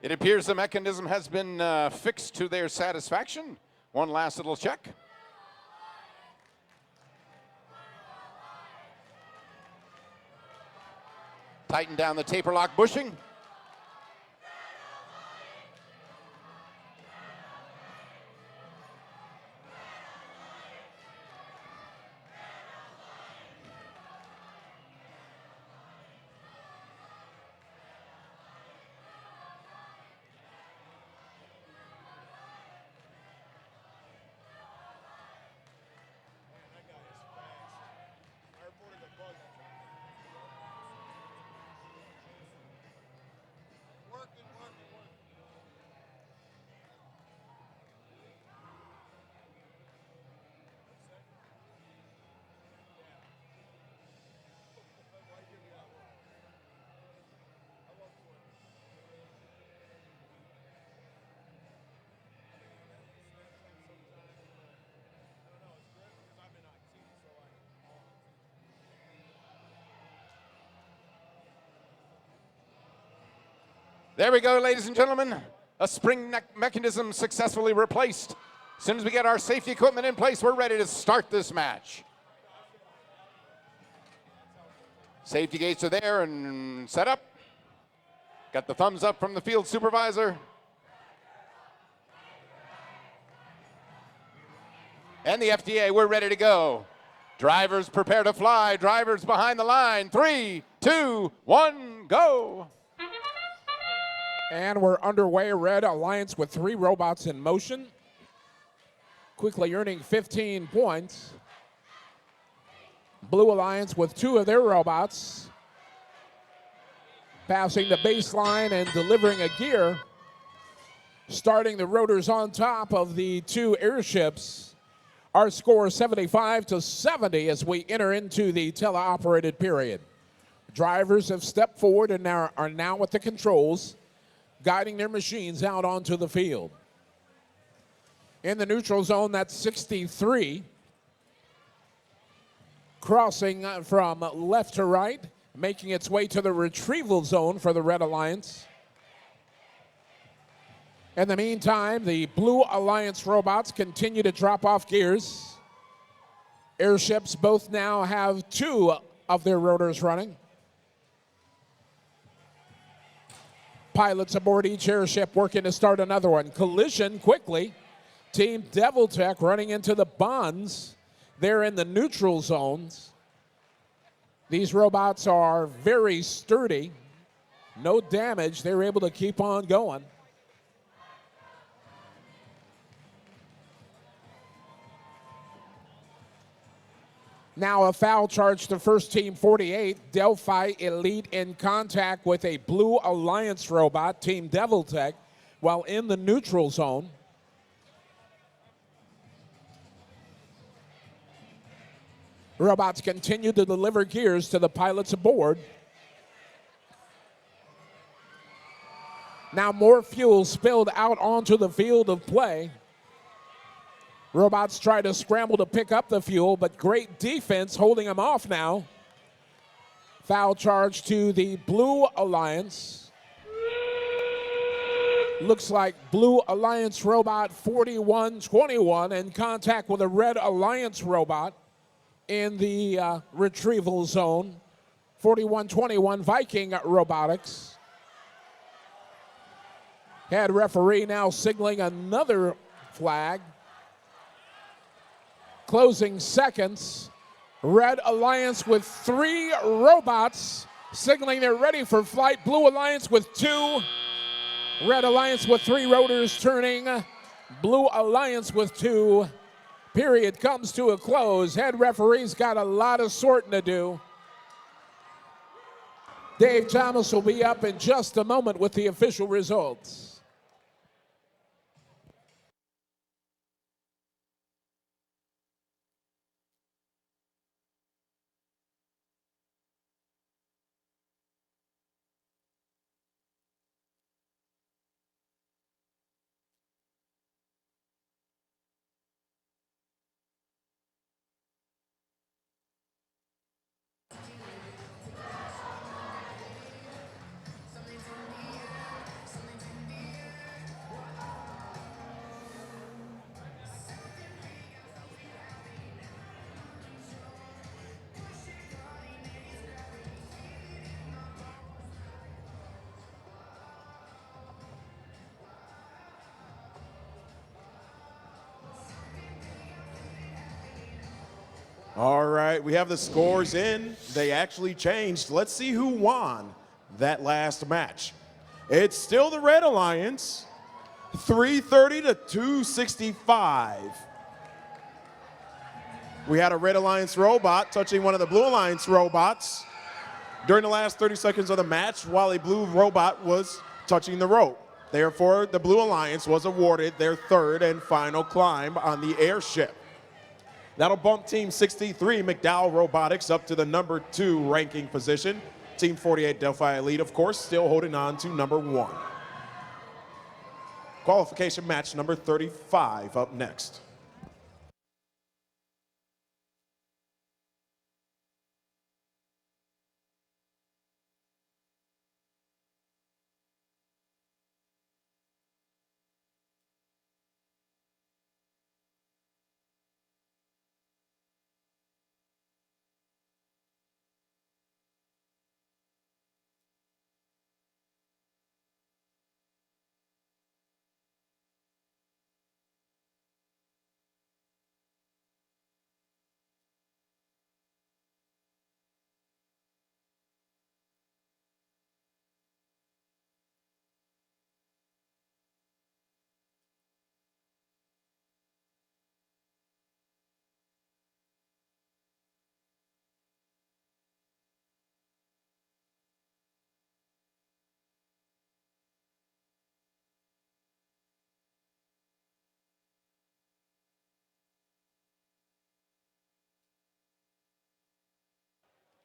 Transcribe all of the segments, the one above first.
It appears the mechanism has been fixed to their satisfaction. One last little check. Tighten down the taper lock bushing. There we go, ladies and gentlemen. A spring mechanism successfully replaced. As soon as we get our safety equipment in place, we're ready to start this match. Safety gates are there and set up. Got the thumbs up from the field supervisor. And the FDA, we're ready to go. Drivers prepare to fly. Drivers behind the line. 3, 2, 1, go. And we're underway. Red Alliance with 3 robots in motion, quickly earning 15 points. Blue Alliance with 2 of their robots, passing the baseline and delivering a gear, starting the rotors on top of the 2 airships. Our score 75-70 as we enter into the teleoperated period. Drivers have stepped forward and are now at the controls, guiding their machines out onto the field. In the neutral zone, that's 63. Crossing from left to right, making its way to the retrieval zone for the Red Alliance. In the meantime, the Blue Alliance robots continue to drop off gears. Airships both now have 2 of their rotors running. Pilots aboard each airship working to start another one. Collision quickly. Team Devil Tech running into the bonds. They're in the neutral zones. These robots are very sturdy. No damage. They're able to keep on going. Now a foul charge to first team 48. Delphi Elite in contact with a Blue Alliance robot, Team Devil Tech, while in the neutral zone. Robots continue to deliver gears to the pilots aboard. Now more fuel spilled out onto the field of play. Robots try to scramble to pick up the fuel, but great defense holding them off now. Foul charge to the Blue Alliance. Looks like Blue Alliance robot 4121 in contact with a Red Alliance robot in the retrieval zone. 4121 Viking Robotics. Head referee now signaling another flag. Closing seconds. Red Alliance with 3 robots signaling they're ready for flight. Blue Alliance with 2. Red Alliance with 3 rotors turning. Blue Alliance with 2. Period comes to a close. Head referee's got a lot of sorting to do. Dave Thomas will be up in just a moment with the official results. All right, we have the scores in. They actually changed. Let's see who won that last match. It's still the Red Alliance, 330 to 265. We had a Red Alliance robot touching one of the Blue Alliance robots during the last 30 seconds of the match while a blue robot was touching the rope. Therefore, the Blue Alliance was awarded their third and final climb on the airship. That'll bump Team 63 McDowell Robotics up to the number 2 ranking position. Team 48 Delphi Elite, of course, still holding on to number 1. Qualification match number 35 up next.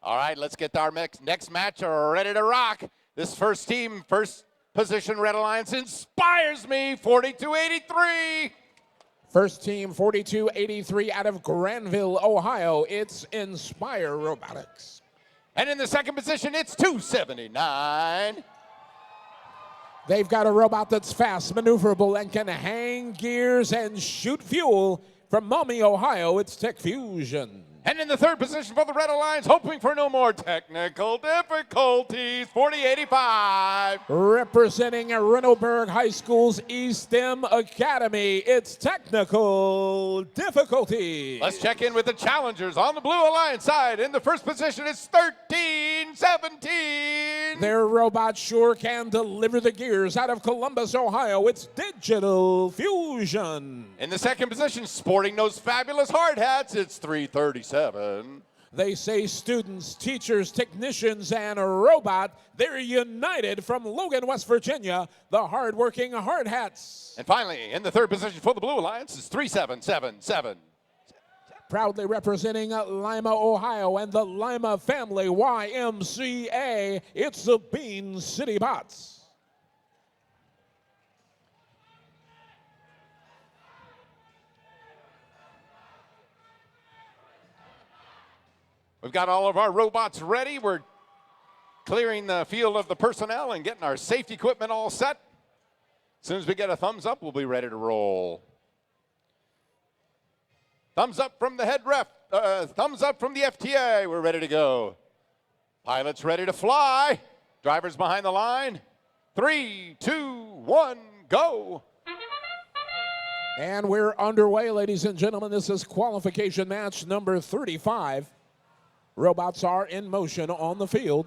All right, let's get our next match ready to rock. This first team, first position Red Alliance inspires me, 4283. First team, 4283 out of Granville, Ohio. It's Inspire Robotics. And in the second position, it's 279. They've got a robot that's fast, maneuverable, and can hang gears and shoot fuel. From Maumee, Ohio, it's Tech Fusion. And in the third position for the Red Alliance, hoping for no more technical difficulties, 4085. Representing Renoberg High School's E-STEM Academy, it's Technical Difficulties. Let's check in with the challengers on the Blue Alliance side. In the first position, it's 1317. Their robot sure can deliver the gears. Out of Columbus, Ohio, it's Digital Fusion. In the second position, sporting those fabulous hard hats, it's 337. They say students, teachers, technicians, and a robot, they're united from Logan, West Virginia, the hardworking Hard Hats. And finally, in the third position for the Blue Alliance is 3777. Proudly representing Lima, Ohio, and the Lima Family YMCA, it's the Bean City Bots. We've got all of our robots ready. We're clearing the field of the personnel and getting our safety equipment all set. As soon as we get a thumbs up, we'll be ready to roll. Thumbs up from the head ref. Thumbs up from the FTA. We're ready to go. Pilots ready to fly. Drivers behind the line. 3, 2, 1, go. And we're underway, ladies and gentlemen. This is qualification match number 35. Robots are in motion on the field.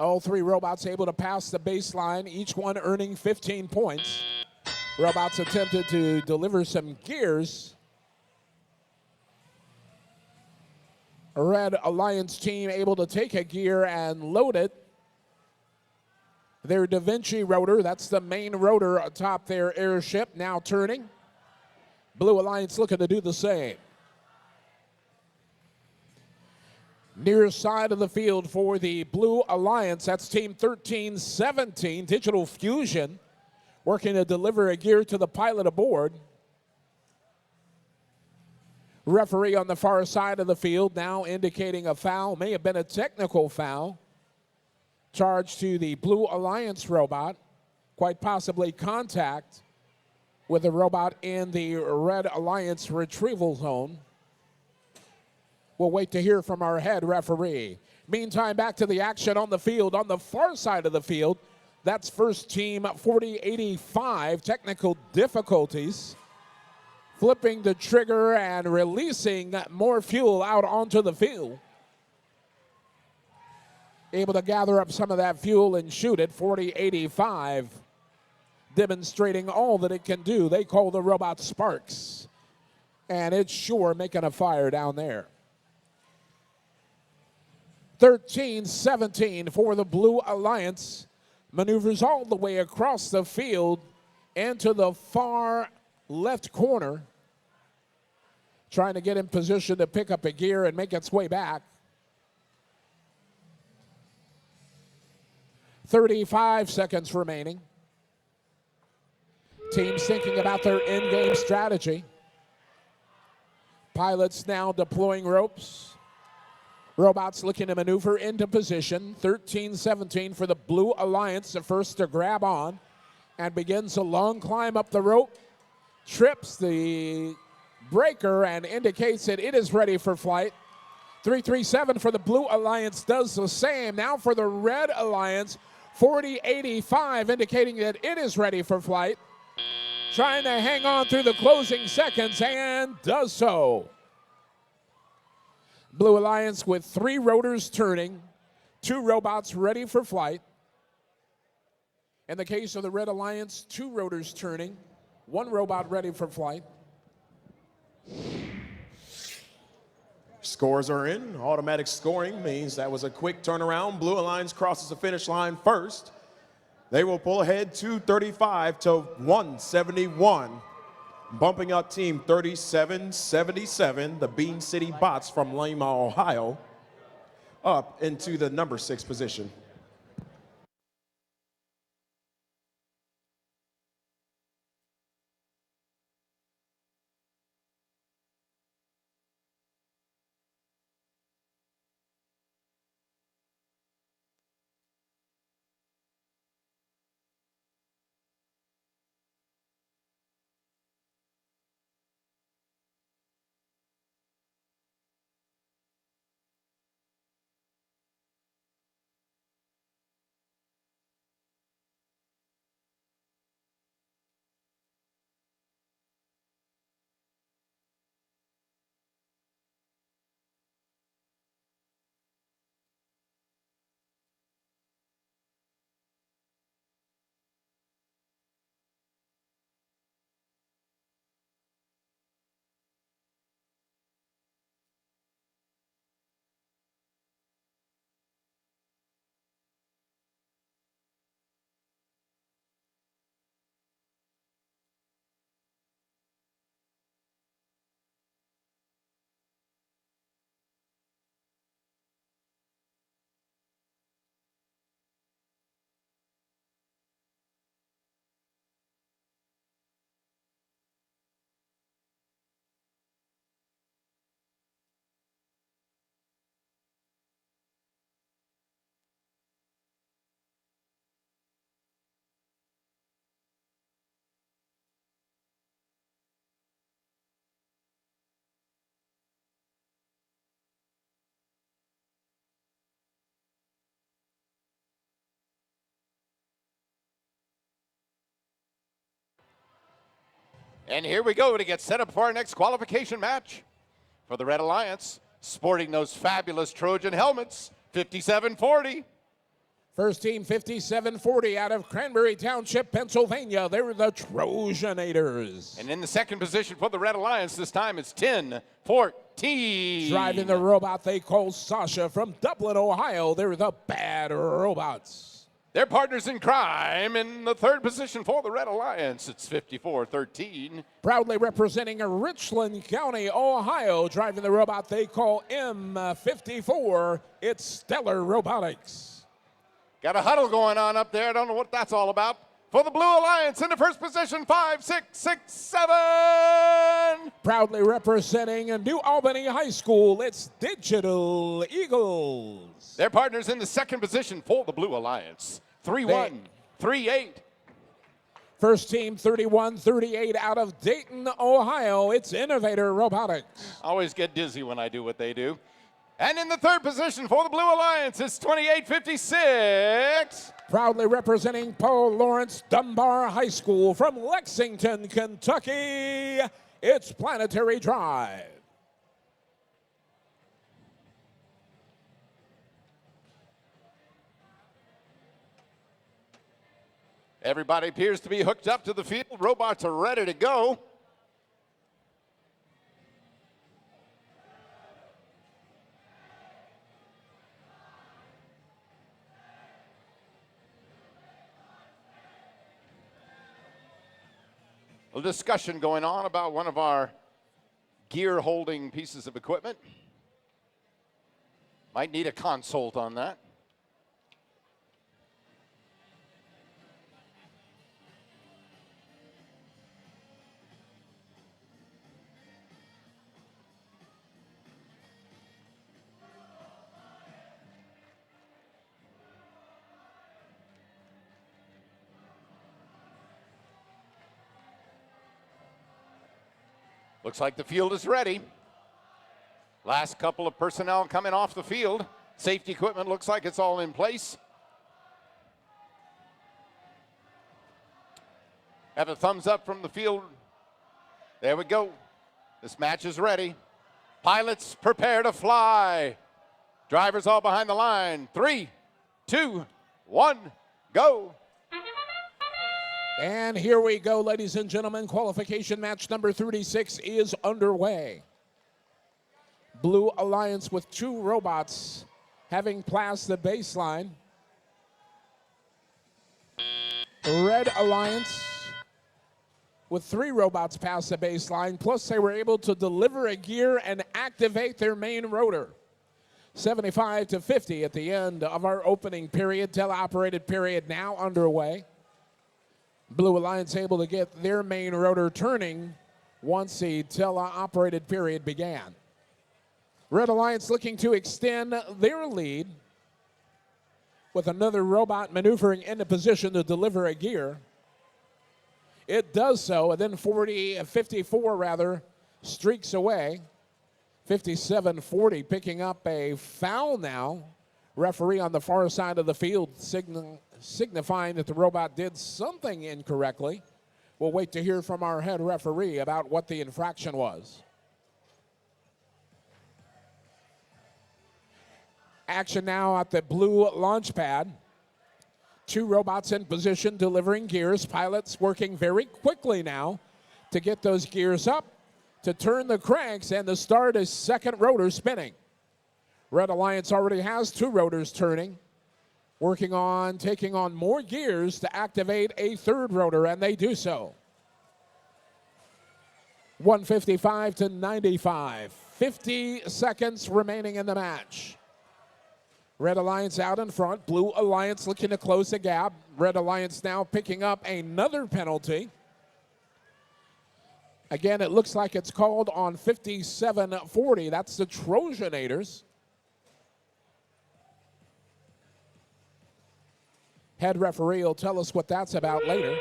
All three robots able to pass the baseline, each one earning 15 points. Robots attempted to deliver some gears. A Red Alliance team able to take a gear and load it. Their Da Vinci rotor, that's the main rotor atop their airship, now turning. Blue Alliance looking to do the same. Near side of the field for the Blue Alliance, that's Team 1317, Digital Fusion, working to deliver a gear to the pilot aboard. Referee on the far side of the field now indicating a foul, may have been a technical foul. Charge to the Blue Alliance robot, quite possibly contact with the robot in the Red Alliance retrieval zone. We'll wait to hear from our head referee. Meantime, back to the action on the field. On the far side of the field, that's first team 4085, technical difficulties. flipping the trigger and releasing more fuel out onto the field. Able to gather up some of that fuel and shoot it, 40-85, demonstrating all that it can do. They call the robot Sparks, and it's sure making a fire down there. 13-17 for the Blue Alliance. Maneuvers all the way across the field into the far left corner, trying to get in position to pick up a gear and make its way back. 35 seconds remaining. Teams thinking about their in-game strategy. Pilots now deploying ropes. Robots looking to maneuver into position. 13-17 for the Blue Alliance, the first to grab on and begins a long climb up the rope. Trips the breaker and indicates that it is ready for flight. 337 for the Blue Alliance does the same. Now for the Red Alliance, 40-85, indicating that it is ready for flight. Trying to hang on through the closing seconds and does so. Blue Alliance with 3 rotors turning, 2 robots ready for flight. In the case of the Red Alliance, 2 rotors turning, 1 robot ready for flight. Scores are in. Automatic scoring means that was a quick turnaround. Blue Alliance crosses the finish line first. They will pull ahead 235 to 171, bumping up team 37-77, the Bean City Bots from Lima, Ohio, up into the number 6 position. And here we go to get set up for our next qualification match. For the Red Alliance, sporting those fabulous Trojan helmets, 57-40. First team, 57-40 out of Cranberry Township, Pennsylvania. They were the Trojanators. And in the second position for the Red Alliance, this time it's 10-14. Driving the robot they call Sasha from Dublin, Ohio. They're the Bad Robots. Their partners in crime in the third position for the Red Alliance. It's 54-13. Proudly representing Richland County, Ohio, driving the robot they call M54. It's Stellar Robotics. Got a huddle going on up there. I don't know what that's all about. For the Blue Alliance in the first position, 5, 6, 6, 7. Proudly representing New Albany High School, it's Digital Eagles. Their partners in the second position for the Blue Alliance, 3-1, 3-8. First team, 31-38 out of Dayton, Ohio, it's Innovator Robotics. Always get dizzy when I do what they do. And in the third position for the Blue Alliance, it's 28-56. Proudly representing Paul Lawrence Dunbar High School from Lexington, Kentucky, It's Planetary Drive. Everybody appears to be hooked up to the field. Robots are ready to go. A discussion going on about one of our gear holding pieces of equipment. Might need a consult on that. Looks like the field is ready. Last couple of personnel coming off the field. Safety equipment looks like it's all in place. Have a thumbs up from the field. There we go. This match is ready. Pilots prepare to fly. Drivers all behind the line. 3, 2, 1, go. And here we go, ladies and gentlemen. Qualification match number 36 is underway. Blue Alliance with 2 robots having passed the baseline. Red Alliance with 3 robots past the baseline, plus they were able to deliver a gear and activate their main rotor. 75 to 50 at the end of our opening period. Teleoperated period now underway. Blue Alliance able to get their main rotor turning once the teleoperated period began. Red Alliance looking to extend their lead with another robot maneuvering into position to deliver a gear. It does so, and then 54 rather, streaks away. 57-40 picking up a foul now. Referee on the far side of the field signifying that the robot did something incorrectly. We'll wait to hear from our head referee about what the infraction was. Action now at the blue launch pad. 2 robots in position delivering gears. Pilots working very quickly now to get those gears up, to turn the cranks, and to start a second rotor spinning. Red Alliance already has 2 rotors turning, working on taking on more gears to activate a 3rd rotor, and they do so. 155 to 95. 50 seconds remaining in the match. Red Alliance out in front. Blue Alliance looking to close the gap. Red Alliance now picking up another penalty. Again, it looks like it's called on 57-40. That's the Trojanators. Head referee will tell us what that's about later.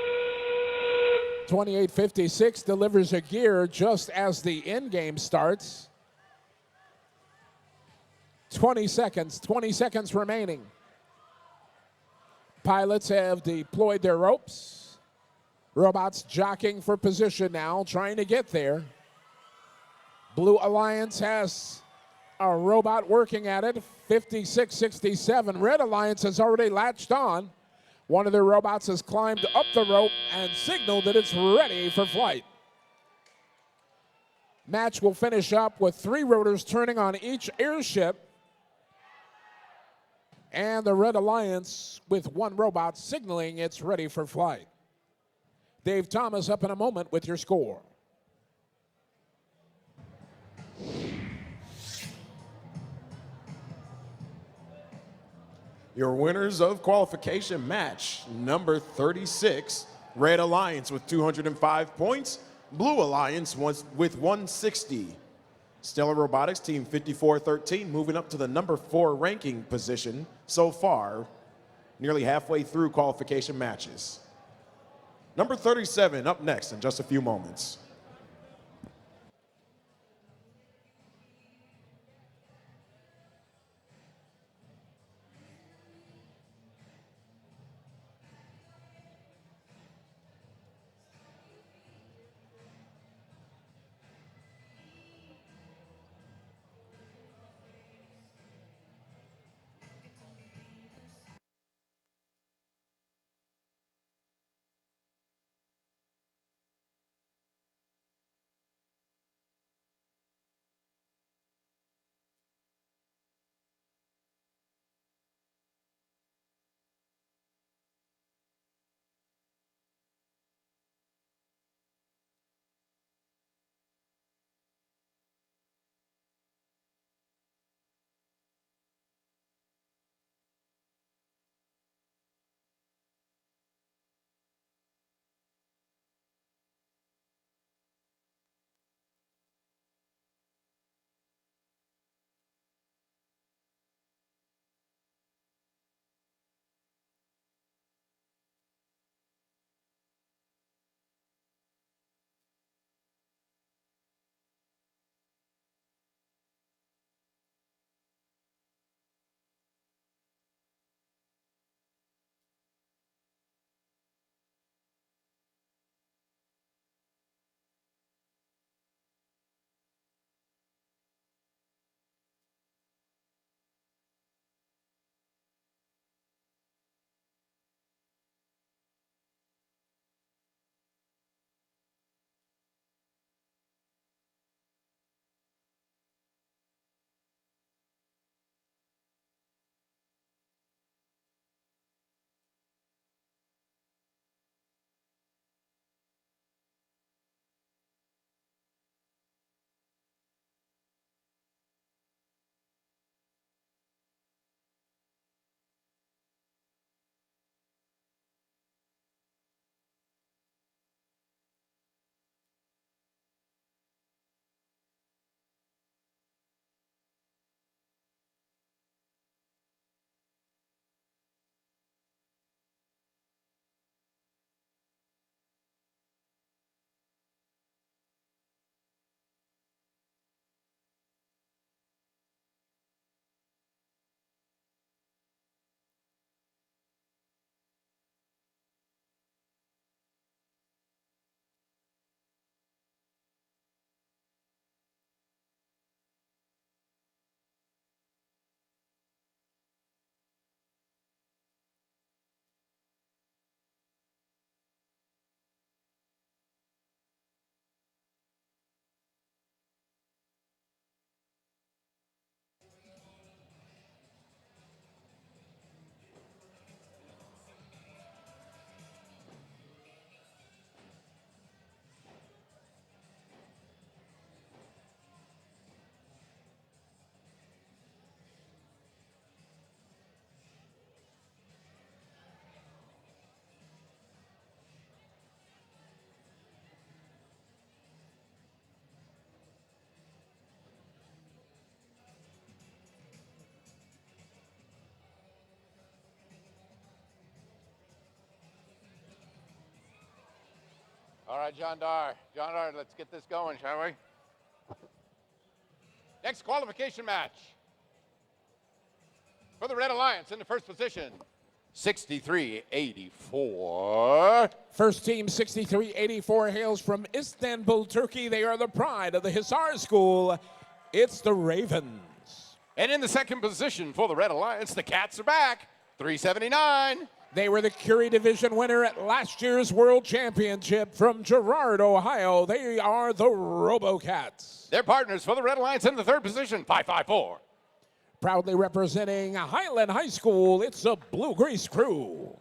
28-56 delivers a gear just as the end game starts. 20 seconds remaining. Pilots have deployed their ropes. Robots jockeying for position now, trying to get there. Blue Alliance has a robot working at it, 56-67. Red Alliance has already latched on. One of their robots has climbed up the rope and signaled that it's ready for flight. Match will finish up with 3 rotors turning on each airship. And the Red Alliance with 1 robot signaling it's ready for flight. Dave Thomas up in a moment with your score. Your winners of qualification match number 36, Red Alliance with 205 points, Blue Alliance with 160. Stellar Robotics Team 5413 moving up to the number 4 ranking position so far, nearly halfway through qualification matches. Number 37 up next in just a few moments. All right, John Dar. John Dar, let's get this going, shall we? Next qualification match. For the Red Alliance in the first position, 63-84. First team 63-84 hails from Istanbul, Turkey. They are the pride of the Hisar School. It's the Ravens. And in the second position for the Red Alliance, the Cats are back, 379. They were the Curie Division winner at last year's World Championship from Girard, Ohio. They are the RoboCats. Their partners for the Red Alliance in the third position, 554. Proudly representing Highland High School, it's the Blue Grease Crew.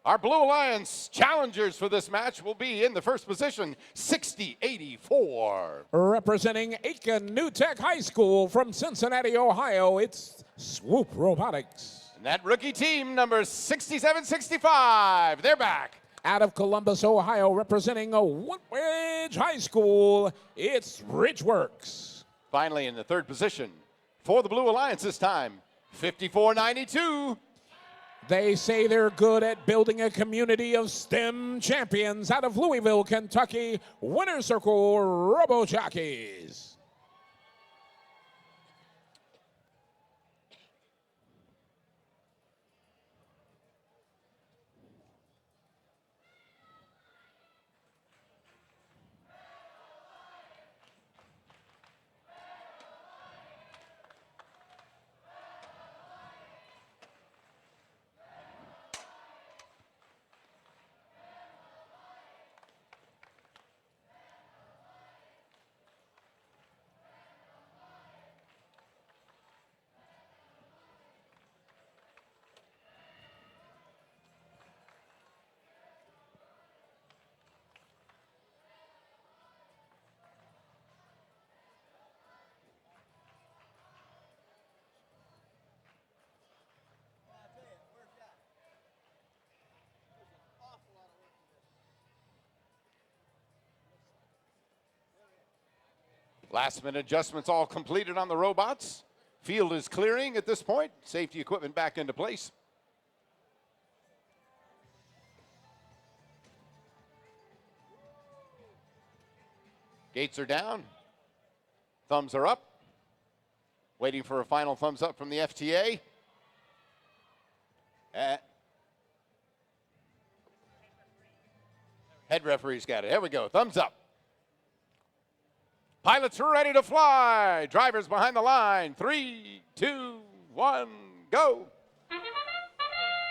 Our Blue Alliance challengers for this match will be in the first position, 60-84. Representing Aiken New Tech High School from Cincinnati, Ohio, it's Swoop Robotics. And that rookie team, number 67-65, they're back. Out of Columbus, Ohio, representing Woodbridge High School, it's Ridgeworks. Finally, in the third position for the Blue Alliance this time, 54-92. They say they're good at building a community of STEM champions. Out of Louisville, Kentucky, Winter Circle Robo Jockeys. Last minute adjustments all completed on the robots. Field is clearing at this point. Safety equipment back into place. Gates are down. Thumbs are up. Waiting for a final thumbs up from the FTA. Head referee's got it. Here we go. Thumbs up. Pilots are ready to fly. Drivers behind the line. 3, 2, 1, go.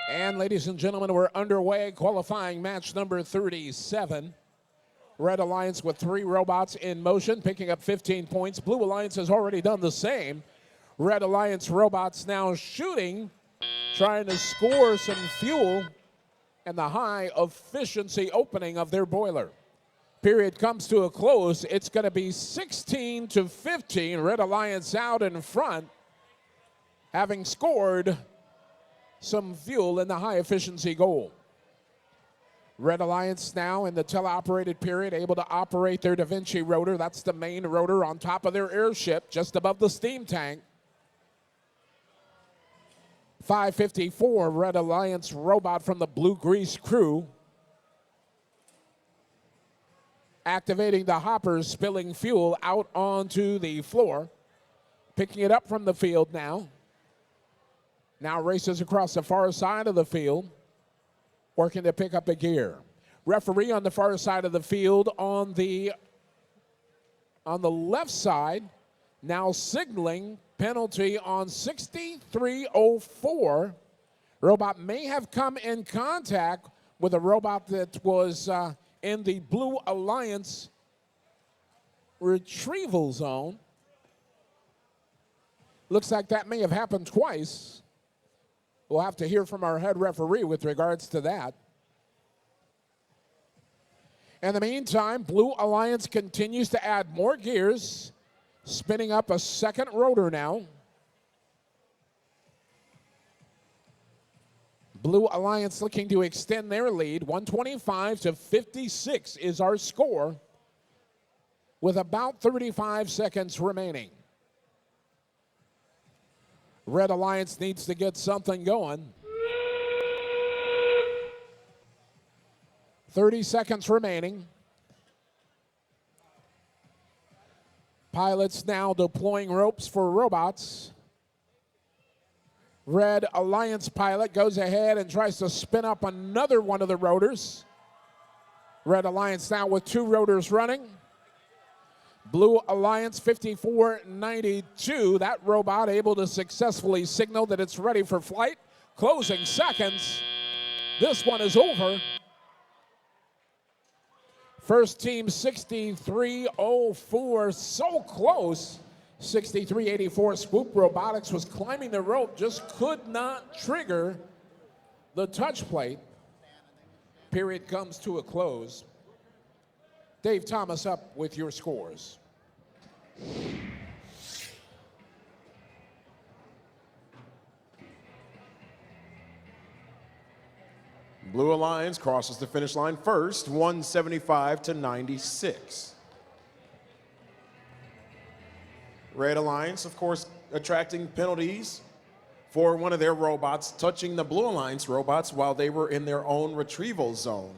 And ladies and gentlemen, we're underway. Qualifying match number 37. Red Alliance with 3 robots in motion, picking up 15 points. Blue Alliance has already done the same. Red Alliance robots now shooting, trying to score some fuel and the high efficiency opening of their boiler. Period comes to a close. It's going to be 16-15. Red Alliance out in front, having scored some fuel in the high efficiency goal. Red Alliance now in the teleoperated period, able to operate their Da Vinci rotor. That's the main rotor on top of their airship, just above the steam tank. 554, Red Alliance robot from the Blue Grease Crew. Activating the hoppers, spilling fuel out onto the floor. Picking it up from the field now. Now races across the far side of the field, working to pick up a gear. Referee on the far side of the field on the left side, now signaling penalty on 6304. Robot may have come in contact with a robot that was in the Blue Alliance retrieval zone. Looks like that may have happened twice. We'll have to hear from our head referee with regards to that. In the meantime, Blue Alliance continues to add more gears, spinning up a second rotor now. Blue Alliance looking to extend their lead. 125-56 is our score, with about 35 seconds remaining. Red Alliance needs to get something going. 30 seconds remaining. Pilots now deploying ropes for robots. Red Alliance pilot goes ahead and tries to spin up another one of the rotors. Red Alliance now with 2 rotors running. Blue Alliance 5492, that robot able to successfully signal that it's ready for flight. Closing seconds. This one is over. First team 6304, so close. 6384 Swoop Robotics was climbing the rope, just could not trigger the touch plate. Period comes to a close. Dave Thomas up with your scores. Blue Alliance crosses the finish line first, 175 to 96. Red Alliance, of course, attracting penalties for one of their robots touching the Blue Alliance robots while they were in their own retrieval zone.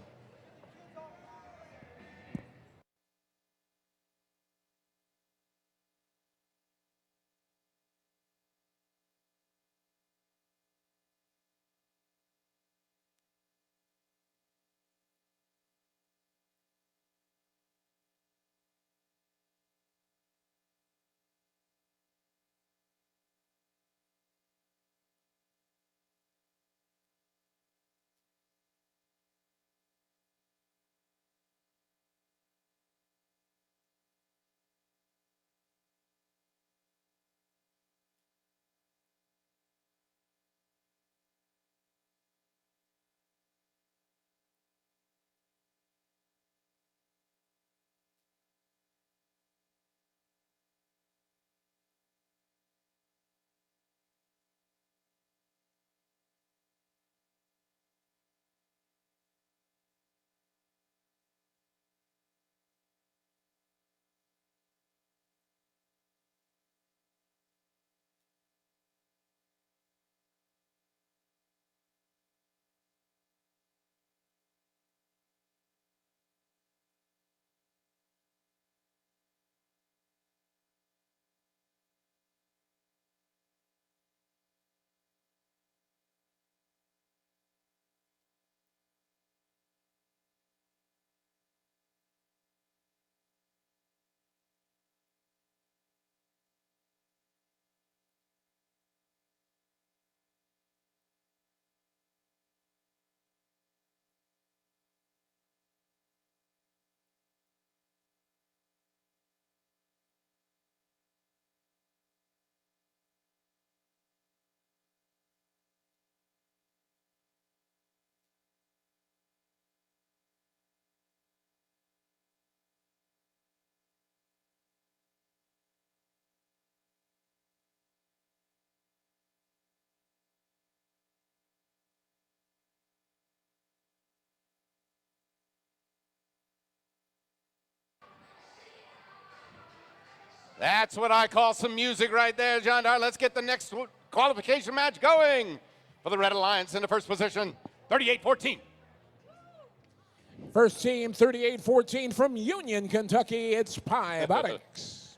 That's what I call some music right there, John Dar. Let's get the next qualification match going. For the Red Alliance in the first position, 38-14. First team 38-14 from Union, Kentucky, it's Pybotics.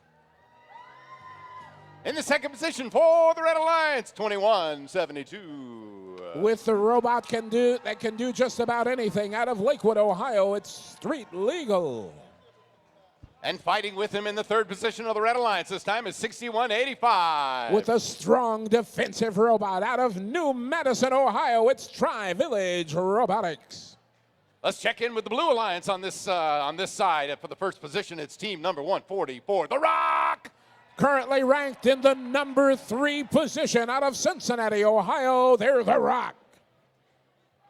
In the second position for the Red Alliance, 21-72. With the robot that can do just about anything out of Lakewood, Ohio, it's Street Legal. And fighting with him in the third position of the Red Alliance this time is 61-85. With a strong defensive robot out of New Madison, Ohio, it's Tri-Village Robotics. Let's check in with the Blue Alliance on this side. For the first position, it's team number 144, The Rock. Currently ranked in the number 3 position out of Cincinnati, Ohio, they're The Rock.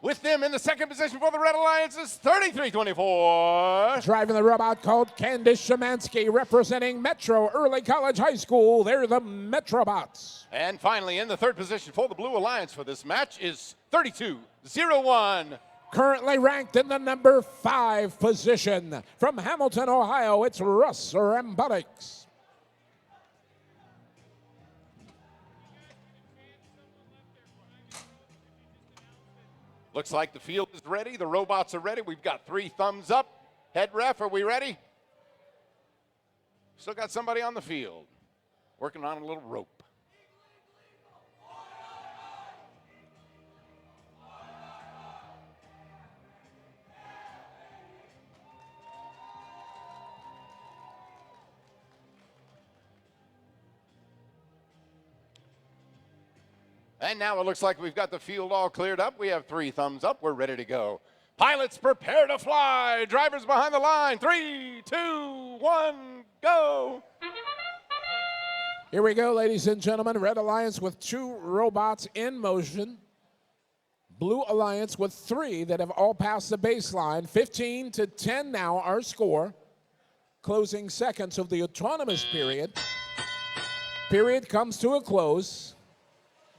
With them in the second position for the Red Alliance is 33-24. Driving the robot called Candice Shemansky, representing Metro Early College High School. They're the Metrobots. And finally, in the third position for the Blue Alliance for this match is 32-01. Currently ranked in the number 5 position from Hamilton, Ohio, it's Russ Rambotics. Looks like the field is ready. The robots are ready. We've got 3 thumbs up. Head ref, are we ready? Still got somebody on the field working on a little rope. And now it looks like we've got the field all cleared up. We have 3 thumbs up. We're ready to go. Pilots prepare to fly. Drivers behind the line. 3, 2, 1, go. Here we go, ladies and gentlemen. Red Alliance with 2 robots in motion. Blue Alliance with 3 that have all passed the baseline. 15-10 now, our score. Closing seconds of the autonomous period. Period comes to a close.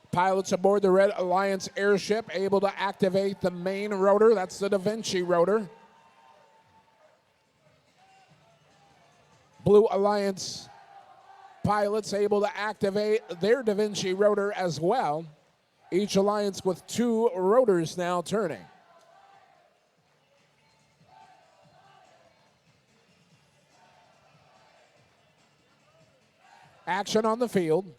Pilots aboard the Red Alliance airship able to activate the main rotor. That's the Da Vinci rotor. Blue Alliance pilots able to activate their Da Vinci rotor as well. Each alliance with 2 rotors now turning. Action on the field.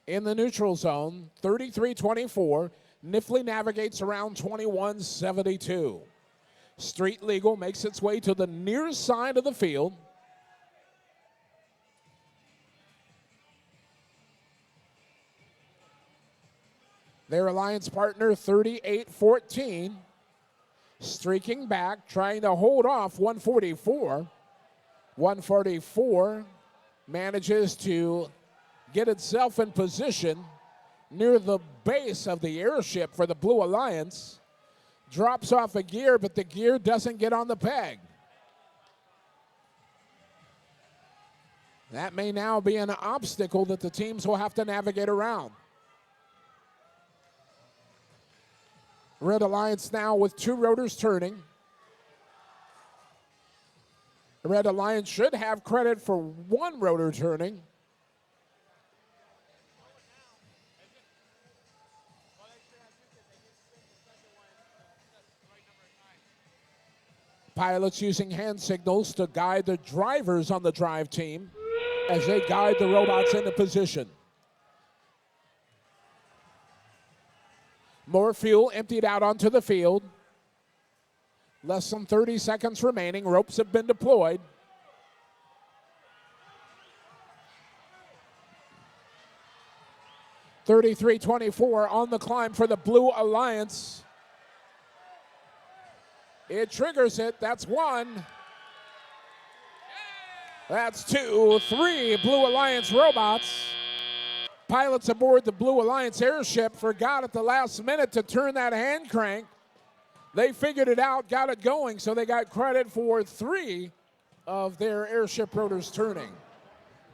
In the neutral zone, 33-24. Nifley navigates around 21-72. Street Legal makes its way to the near side of the field. Their alliance partner, 38-14. Streaking back, trying to hold off 144. 144 manages to get itself in position near the base of the airship for the Blue Alliance. Drops off a gear, but the gear doesn't get on the peg. That may now be an obstacle that the teams will have to navigate around. Red Alliance now with 2 rotors turning. The Red Alliance should have credit for 1 rotor turning. Pilots using hand signals to guide the drivers on the drive team as they guide the robots into position. More fuel emptied out onto the field. Less than 30 seconds remaining. Ropes have been deployed. (33-24) on the climb for the Blue Alliance. It triggers it. That's 1. That's 2, 3 Blue Alliance robots. Pilots aboard the Blue Alliance airship forgot at the last minute to turn that hand crank. They figured it out, got it going, so they got credit for 3 of their airship rotors turning.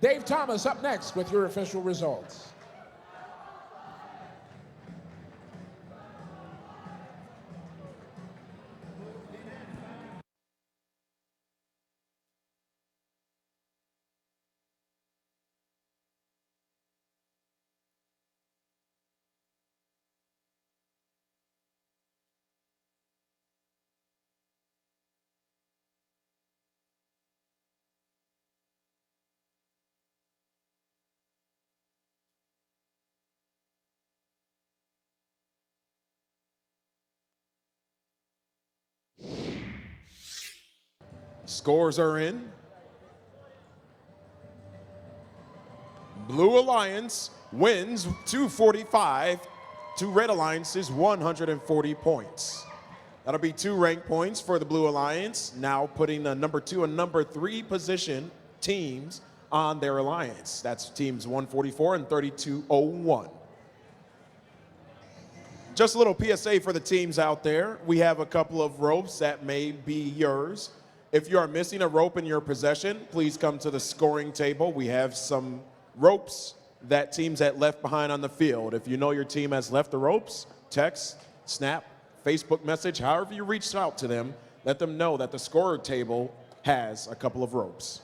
Dave Thomas up next with your official results. Scores are in. Blue Alliance wins 245 to Red Alliance's 140 points. That'll be 2 rank points for the Blue Alliance, now putting the number 2 and number 3 position teams on their alliance. That's teams 144 and 3201. Just a little PSA for the teams out there. We have a couple of ropes that may be yours. If you are missing a rope in your possession, please come to the scoring table. We have some ropes that teams had left behind on the field. If you know your team has left the ropes, text, snap, Facebook message, however you reached out to them, let them know that the scorer table has a couple of ropes.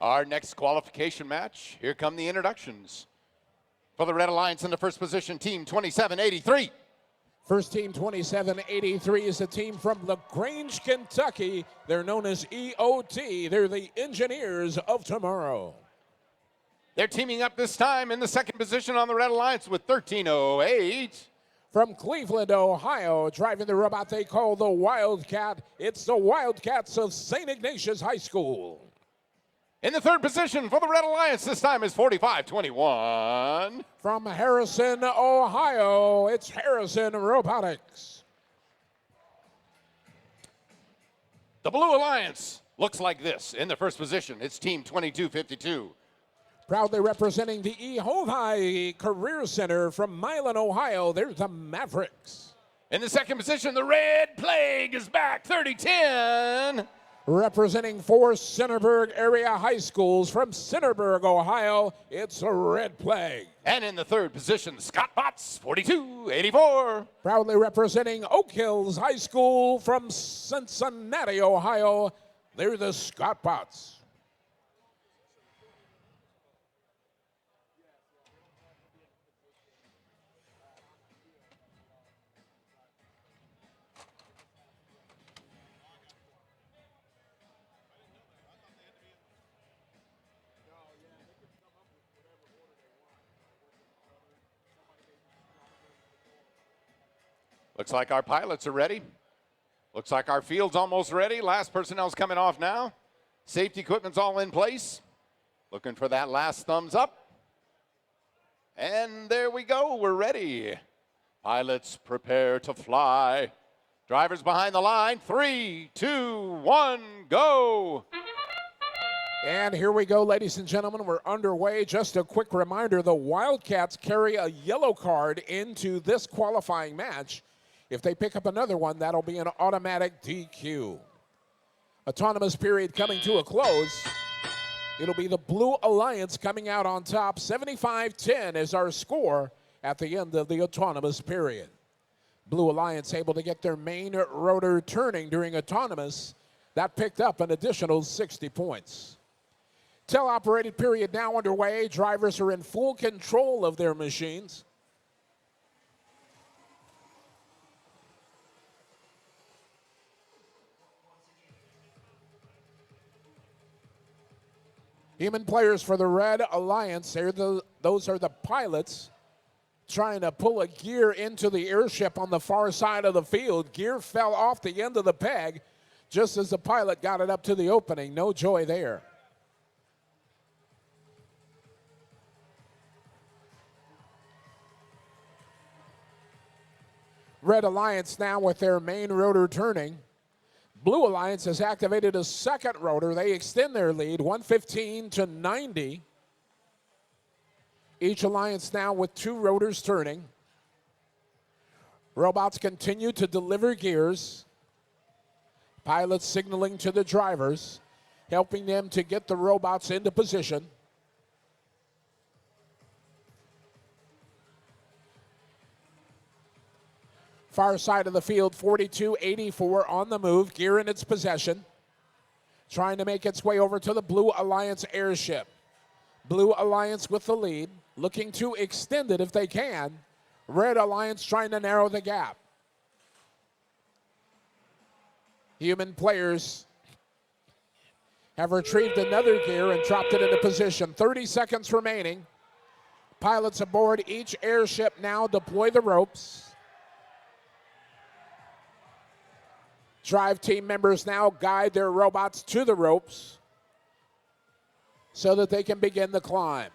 Our next qualification match, here come the introductions. For the Red Alliance in the first position, Team 2783. First team 2783 is a team from LaGrange, Kentucky. They're known as EOT. They're the Engineers of Tomorrow. They're teaming up this time in the second position on the Red Alliance with 1308. From Cleveland, Ohio, driving the robot they call the Wildcat, it's the Wildcats of St. Ignatius High School. In the third position for the Red Alliance this time is 4521. From Harrison, Ohio, it's Harrison Robotics. The Blue Alliance looks like this. In the first position, it's Team 2252. Proudly representing the Ehovi Career Center from Milan, Ohio, there's the Mavericks. In the second position, the Red Plague is back, 3010. Representing four Centerburg area high schools from Centerburg, Ohio, it's the Red Plague. And in the third position, Scott Bots, 4284. Proudly representing Oak Hills High School from Cincinnati, Ohio, they're the Scott Bots. Looks like our pilots are ready. Looks like our field's almost ready. Last personnel's coming off now. Safety equipment's all in place. Looking for that last thumbs up. And there we go, we're ready. Pilots prepare to fly. Drivers behind the line. 3, 2, 1, go. And here we go, ladies and gentlemen. We're underway. Just a quick reminder, the Wildcats carry a yellow card into this qualifying match. If they pick up another one, that'll be an automatic DQ. Autonomous period coming to a close. It'll be the Blue Alliance coming out on top. 75-10 is our score at the end of the autonomous period. Blue Alliance able to get their main rotor turning during autonomous. That picked up an additional 60 points. Teleoperated period now underway. Drivers are in full control of their machines. Human players for the Red Alliance, those are the pilots trying to pull a gear into the airship on the far side of the field. Gear fell off the end of the peg just as the pilot got it up to the opening. No joy there. Red Alliance now with their main rotor turning. Blue Alliance has activated a second rotor. They extend their lead, 115 to 90. Each alliance now with two rotors turning. Robots continue to deliver gears. Pilots signaling to the drivers, helping them to get the robots into position. Far side of the field, 4284 on the move, gear in its possession. Trying to make its way over to the Blue Alliance airship. Blue Alliance with the lead, looking to extend it if they can. Red Alliance trying to narrow the gap. Human players have retrieved another gear and dropped it into position. 30 seconds remaining. Pilots aboard each airship now deploy the ropes. Drive team members now guide their robots to the ropes so that they can begin the climb.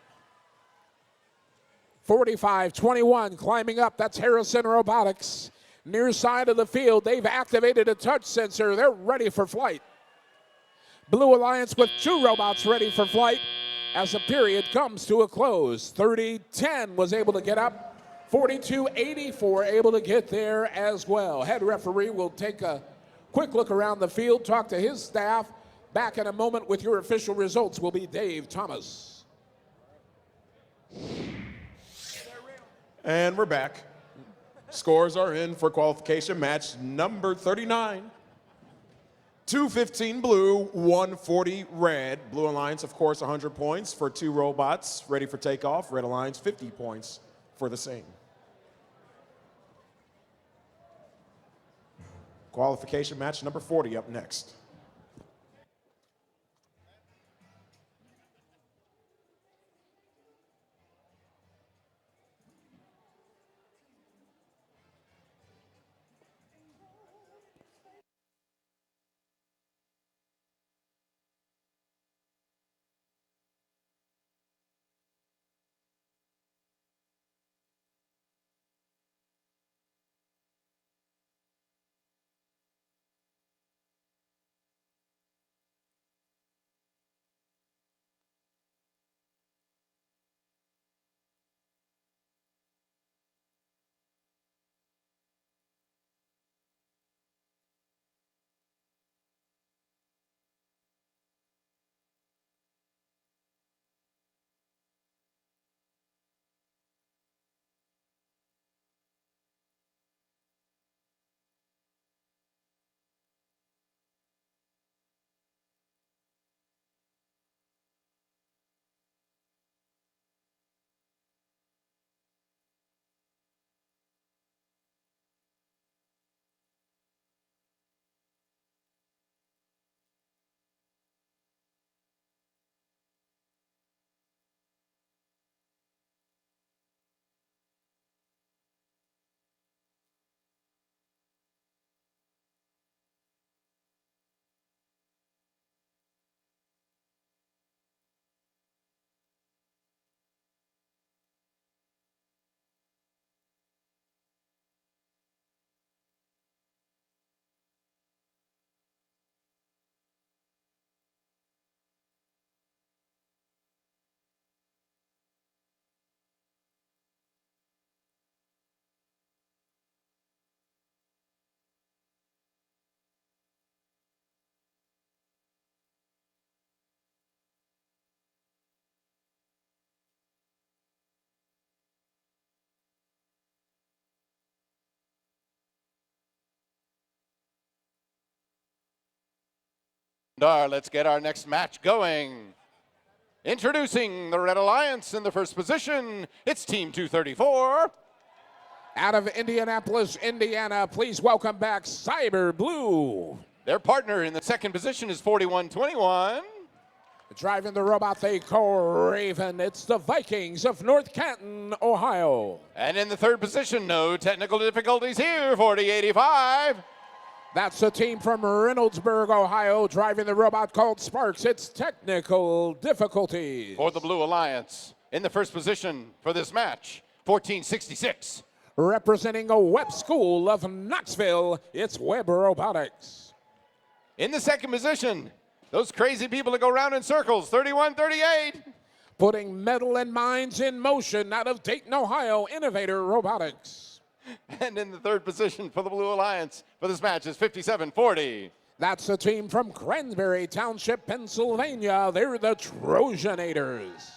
45-21 climbing up. That's Harrison Robotics. Near side of the field, they've activated a touch sensor. They're ready for flight. Blue Alliance with two robots ready for flight as the period comes to a close. 30-10 was able to get up. 42-84 able to get there as well. Head referee will take a quick look around the field, talk to his staff. Back in a moment with your official results will be Dave Thomas. And we're back. Scores are in for qualification match number 39. 215 blue, 140 red. Blue Alliance, of course, 100 points for 2 robots ready for takeoff. Red Alliance, 50 points for the same. Qualification match number 40 up next. Let's get our next match going. Introducing the Red Alliance in the first position, it's Team 234. Out of Indianapolis, Indiana, please welcome back Cyber Blue. Their partner in the second position is 4121. Driving the robot they call Raven, it's the Vikings of North Canton, Ohio. And in the third position, no technical difficulties here, 4085. That's the team from Reynoldsburg, Ohio, driving the robot called Sparks. It's technical difficulties. For the Blue Alliance, in the first position for this match, 1466. Representing a web school of Knoxville, it's Web Robotics. In the second position, those crazy people that go around in circles, 3138. Putting metal and minds in motion out of Dayton, Ohio, Innovator Robotics. And in the third position for the Blue Alliance for this match is 5740. That's the team from Cranberry Township, Pennsylvania. They're the Trojanators.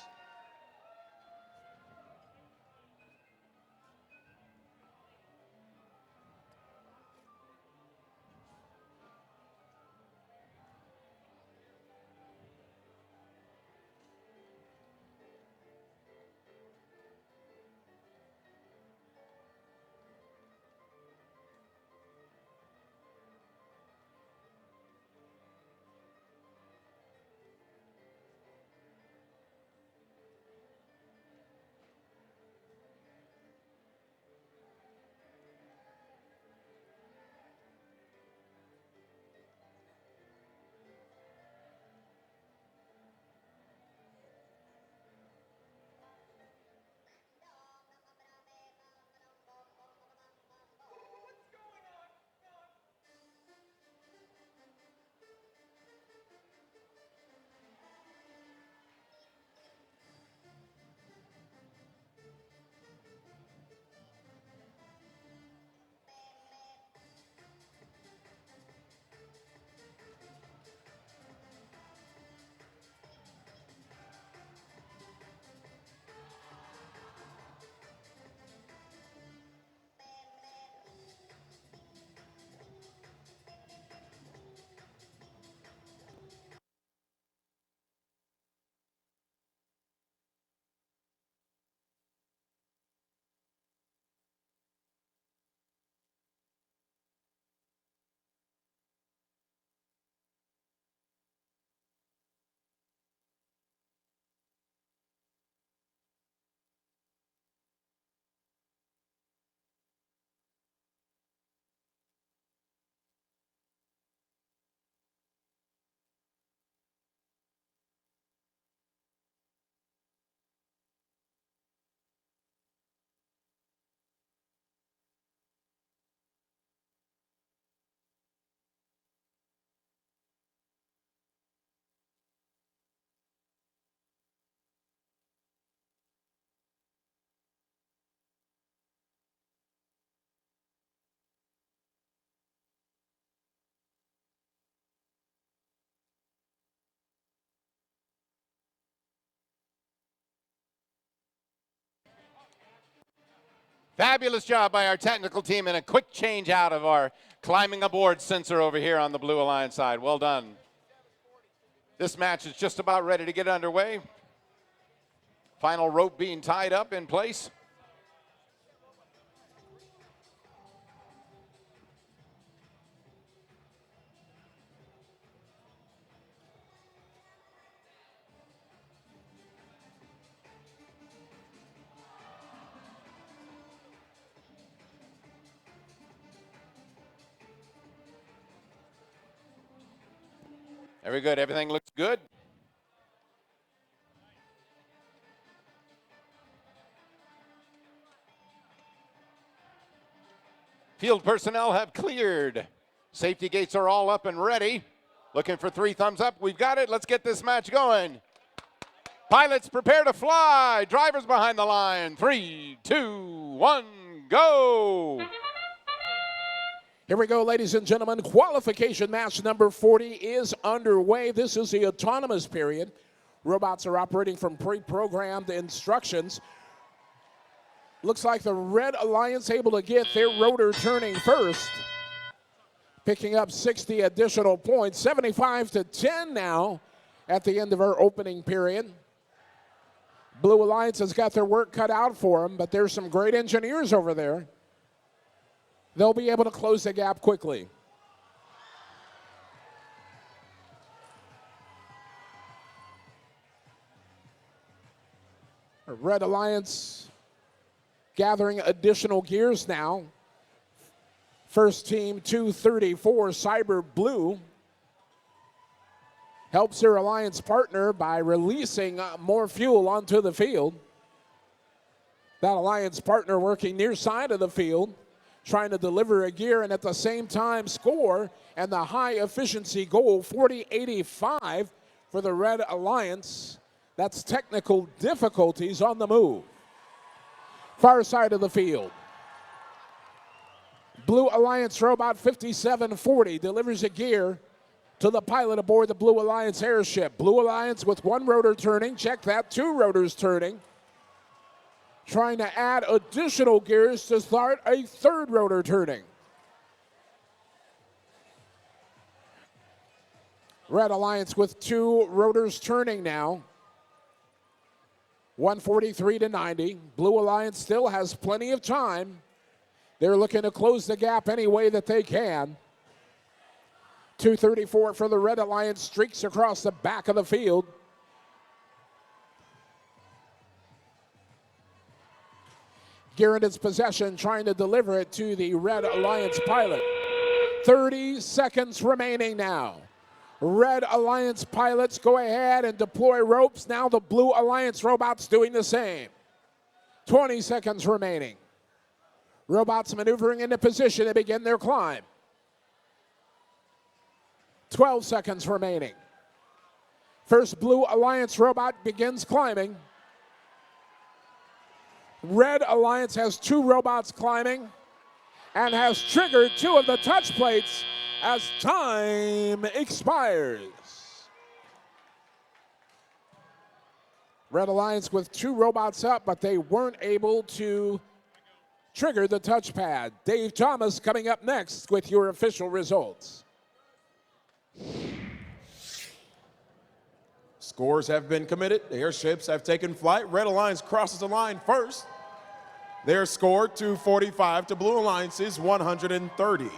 Fabulous job by our technical team and a quick change out of our climbing aboard sensor over here on the Blue Alliance side. Well done. This match is just about ready to get underway. Final rope being tied up in place. Very good. Everything looks good. Field personnel have cleared. Safety gates are all up and ready. Looking for 3 thumbs up. We've got it. Let's get this match going. Pilots prepare to fly. Drivers behind the line. 3, 2, 1, go. Here we go, ladies and gentlemen. Qualification match number 40 is underway. This is the autonomous period. Robots are operating from pre-programmed instructions. Looks like the Red Alliance able to get their rotor turning first, picking up 60 additional points, 75-10 now at the end of our opening period. Blue Alliance has got their work cut out for them, but there's some great engineers over there. They'll be able to close the gap quickly. Red Alliance gathering additional gears now. First team 234, Cyber Blue, helps their alliance partner by releasing more fuel onto the field. That alliance partner working near side of the field, trying to deliver a gear and at the same time score, and the high efficiency goal, 40-85 for the Red Alliance. That's technical difficulties on the move. Far side of the field. Blue Alliance robot 5740 delivers a gear to the pilot aboard the Blue Alliance airship. Blue Alliance with 1 rotor turning, check that, 2 rotors turning. Trying to add additional gears to start a 3rd rotor turning. Red Alliance with 2 rotors turning now. 143-90. Blue Alliance still has plenty of time. They're looking to close the gap any way that they can. 234 for the Red Alliance streaks across the back of the field. Gear in its possession, trying to deliver it to the Red Alliance pilot. 30 seconds remaining now. Red Alliance pilots go ahead and deploy ropes. Now the Blue Alliance robots doing the same. 20 seconds remaining. Robots maneuvering into position to begin their climb. 12 seconds remaining. First Blue Alliance robot begins climbing. Red Alliance has 2 robots climbing and has triggered 2 of the touch plates as time expires. Red Alliance with 2 robots up, but they weren't able to trigger the touchpad. Dave Thomas coming up next with your official results. Scores have been committed. The airships have taken flight. Red Alliance crosses the line first. Their score 245 to Blue Alliance's 130.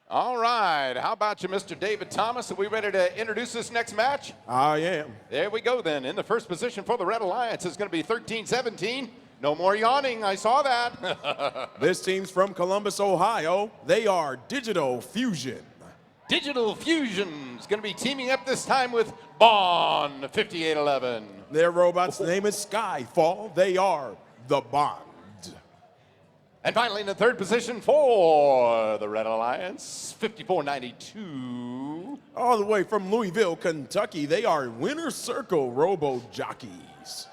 All right. How about you, Mr. David Thomas? Are we ready to introduce this next match? I am. There we go then. In the first position for the Red Alliance is going to be 13-17. No more yawning. I saw that. This team's from Columbus, Ohio. They are Digital Fusion. Digital Fusion is going to be teaming up this time with Bond 5811. Their robot's name is Skyfall. They are the Bond. And finally, in the third position for the Red Alliance, 5492. All the way from Louisville, Kentucky, they are Winner Circle Robo Jockeys.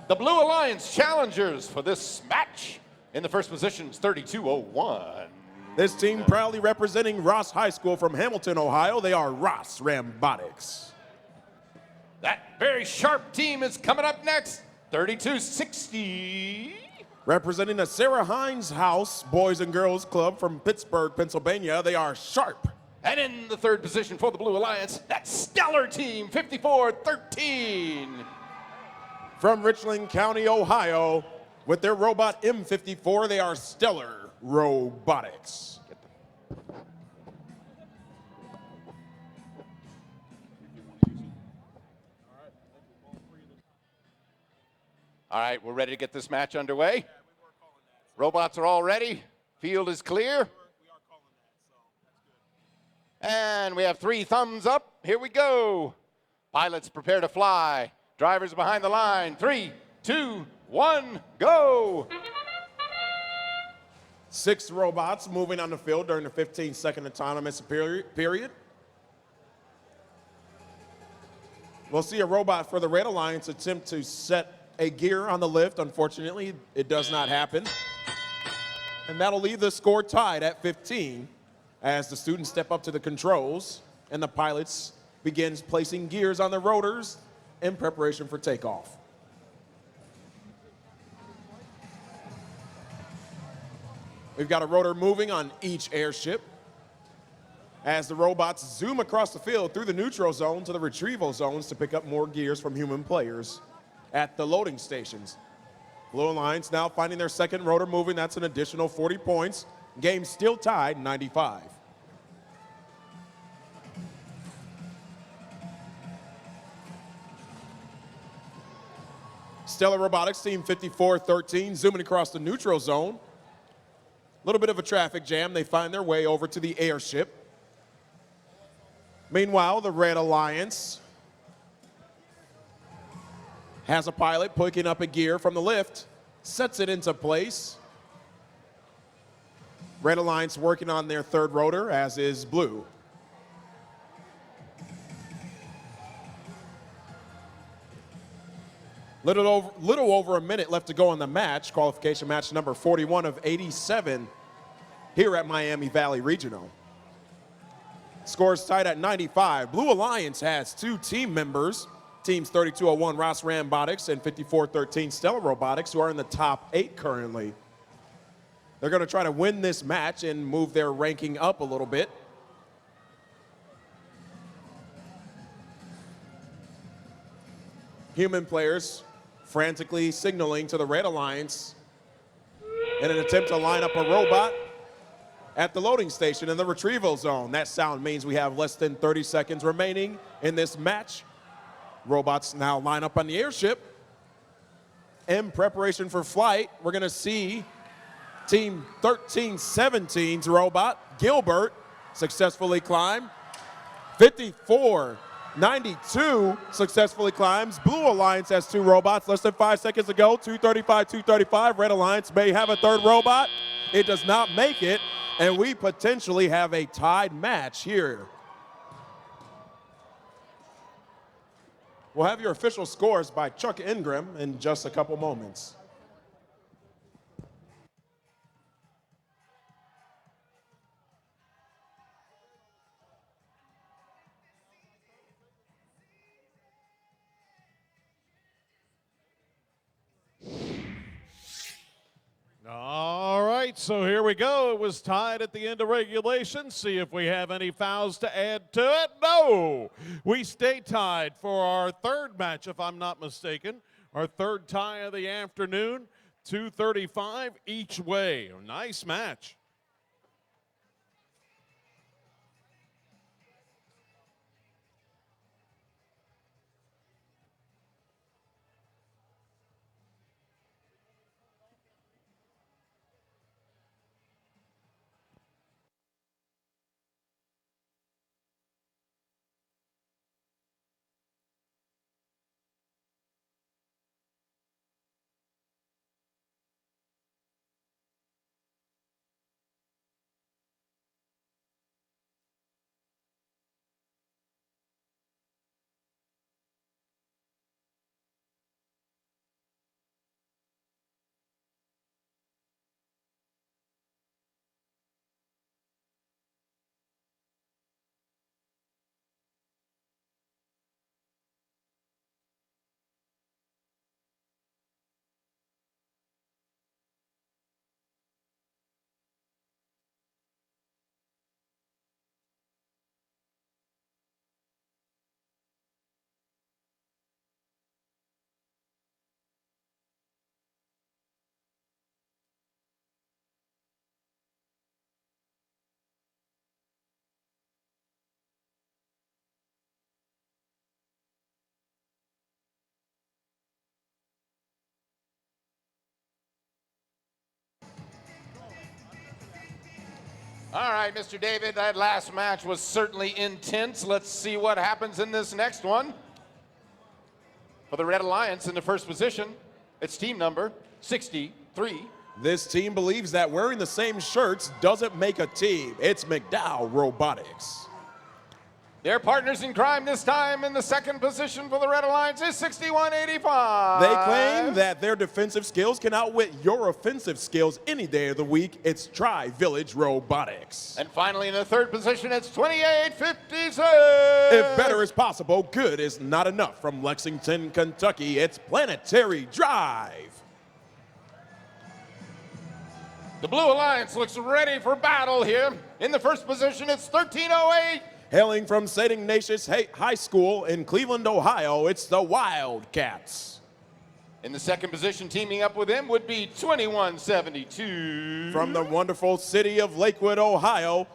The Blue Alliance challengers for this match. In the first position is 3201. This team proudly representing Ross High School from Hamilton, Ohio. They are Ross Rambotics. That very sharp team is coming up next, 3260. Representing the Sarah Hines House Boys and Girls Club from Pittsburgh, Pennsylvania, they are Sharp. And in the third position for the Blue Alliance, that stellar team, 5413. From Richland County, Ohio, with their robot M54, they are Stellar Robotics. All right, we're ready to get this match underway. Robots are all ready. Field is clear. And we have 3 thumbs up. Here we go. Pilots prepare to fly. Drivers behind the line. 3, 2, 1, go. 6 robots moving on the field during the 15-second autonomous period. We'll see a robot for the Red Alliance attempt to set a gear on the lift. Unfortunately, it does not happen. And that'll leave the score tied at 15 as the students step up to the controls and the pilots begins placing gears on the rotors in preparation for takeoff. We've got a rotor moving on each airship as the robots zoom across the field through the neutral zone to the retrieval zones to pick up more gears from human players at the loading stations. Blue Alliance now finding their second rotor moving. That's an additional 40 points. Game still tied, 95. Stellar Robotics, team 5413, zooming across the neutral zone. A little bit of a traffic jam. They find their way over to the airship. Meanwhile, the Red Alliance has a pilot picking up a gear from the lift, sets it into place. Red Alliance working on their third rotor, as is Blue. Little over a minute left to go in the match, qualification match number 41 of 87 here at Miami Valley Regional. Scores tied at 95. Blue Alliance has 2 team members, teams 3201 Ross Rambotics and 5413 Stellar Robotics, who are in the top 8 currently. They're going to try to win this match and move their ranking up a little bit. Human players frantically signaling to the Red Alliance in an attempt to line up a robot at the loading station in the retrieval zone. That sound means we have less than 30 seconds remaining in this match. Robots now line up on the airship. In preparation for flight, we're going to see Team 1317's robot, Gilbert, successfully climb. 5492 successfully climbs. Blue Alliance has 2 robots. Less than 5 seconds to go. 235, 235. Red Alliance may have a third robot. It does not make it, and we potentially have a tied match here. We'll have your official scores by Chuck Ingram in just a couple moments. All right, so here we go. It was tied at the end of regulation. See if we have any fouls to add to it. No, we stay tied for our third match, if I'm not mistaken. Our third tie of the afternoon, 2:35 each way. Nice match. All right, Mr. David, that last match was certainly intense. Let's see what happens in this next one. For the Red Alliance in the first position, it's team number 63. This team believes that wearing the same shirts doesn't make a team. It's McDowell Robotics. Their partners in crime this time in the second position for the Red Alliance is 6185. They claim that their defensive skills can outwit your offensive skills any day of the week. It's Tri-Village Robotics. And finally in the third position, it's 2856. If better is possible, good is not enough. From Lexington, Kentucky, it's Planetary Drive. The Blue Alliance looks ready for battle here. In the first position, it's 1308. Hailing from St. Ignatius High School in Cleveland, Ohio, it's the Wildcats. In the second position, teaming up with him would be 2172. From the wonderful city of Lakewood, Ohio,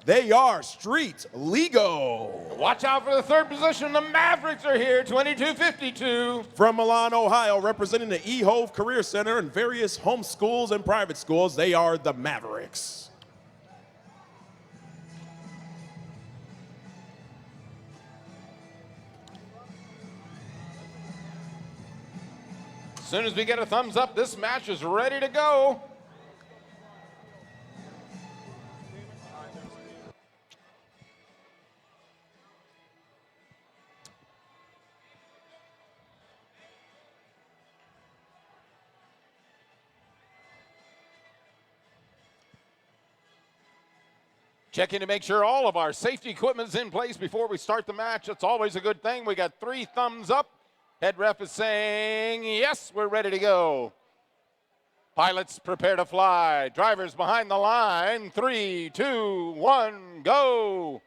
they are Street Legal. Watch out for the third position. The Mavericks are here, 2252. From Milan, Ohio, representing the eHove Career Center and various home schools and private schools, they are the Mavericks. As soon as we get a thumbs up, this match is ready to go. Checking to make sure all of our safety equipment is in place before we start the match. It's always a good thing. We got 3 thumbs up. Head ref is saying, yes, we're ready to go. Pilots prepare to fly. Drivers behind the line. 3, 2, 1, go.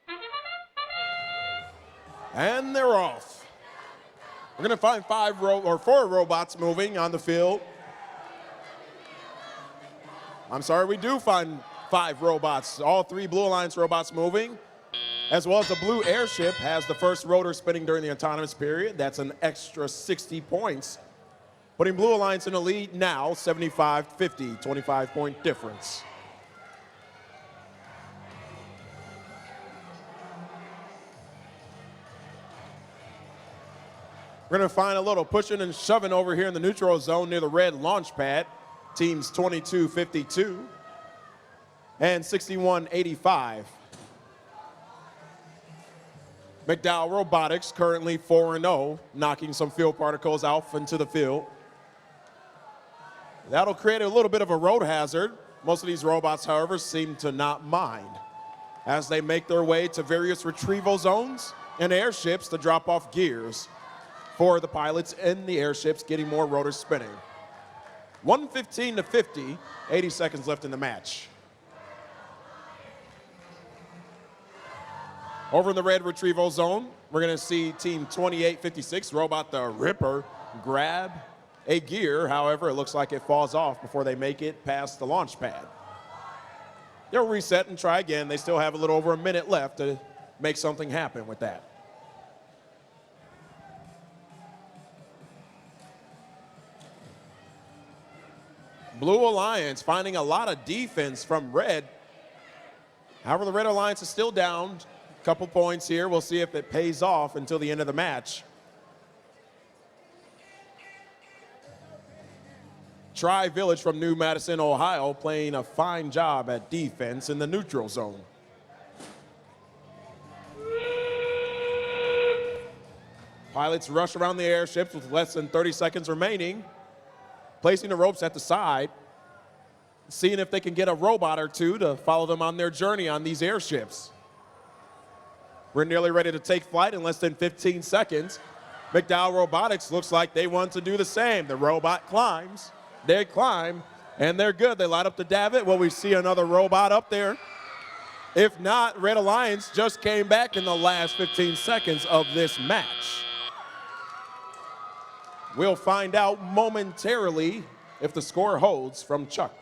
And they're off. We're going to find 4 robots moving on the field. I'm sorry, we do find 5 robots. All 3 Blue Alliance robots moving, as well as the blue airship has the first rotor spinning during the autonomous period. That's an extra 60 points, putting Blue Alliance in the lead now, 75-50, 25-point difference. We're going to find a little pushing and shoving over here in the neutral zone near the red launch pad. Teams 2252 and 6185. McDowell Robotics currently 4-0, knocking some field particles out into the field. That'll create a little bit of a road hazard. Most of these robots, however, seem to not mind as they make their way to various retrieval zones and airships to drop off gears for the pilots and the airships, getting more rotors spinning. 115-50, 80 seconds left in the match. Over in the red retrieval zone, we're going to see Team 2856, Robot the Ripper, grab a gear. However, it looks like it falls off before they make it past the launch pad. They'll reset and try again. They still have a little over a minute left to make something happen with that. Blue Alliance finding a lot of defense from red. However, the Red Alliance is still down. Couple points here. We'll see if it pays off until the end of the match. Tri-Village from New Madison, Ohio, playing a fine job at defense in the neutral zone. Pilots rush around the airships with less than 30 seconds remaining, placing the ropes at the side, seeing if they can get a robot or two to follow them on their journey on these airships. We're nearly ready to take flight in less than 15 seconds. McDowell Robotics looks like they want to do the same. The robot climbs, they climb, and they're good. They light up the davit. Will we see another robot up there? If not, Red Alliance just came back in the last 15 seconds of this match. We'll find out momentarily if the score holds from Chuck.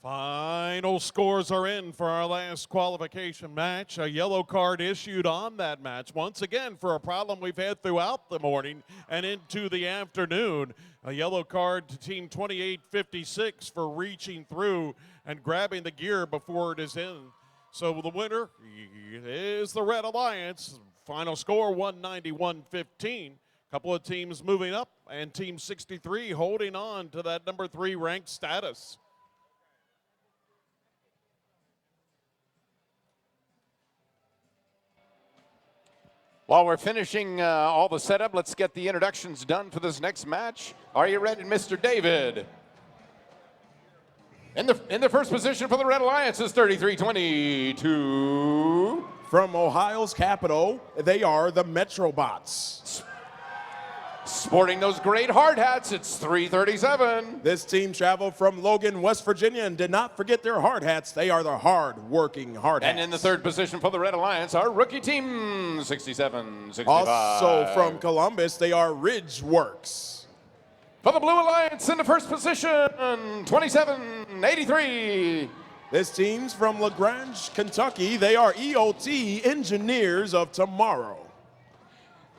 Final scores are in for our last qualification match. A yellow card issued on that match, once again for a problem we've had throughout the morning and into the afternoon. A yellow card to Team 2856 for reaching through and grabbing the gear before it is in. So the winner is the Red Alliance. Final score 191-15. Couple of teams moving up, and Team 63 holding on to that number 3 ranked status. While we're finishing all the setup, let's get the introductions done for this next match. Are you ready, Mr. David? In the first position for the Red Alliance is 3322. From Ohio's capital, they are the Metrobots. Sporting those great hard hats, it's 337. This team traveled from Logan, West Virginia, and did not forget their hard hats. They are the hard-working hard hats. And in the third position for the Red Alliance, our rookie team, 6765. Also from Columbus, they are Ridgeworks. For the Blue Alliance in the first position, 2783. This team's from LaGrange, Kentucky. They are EOT, Engineers of Tomorrow.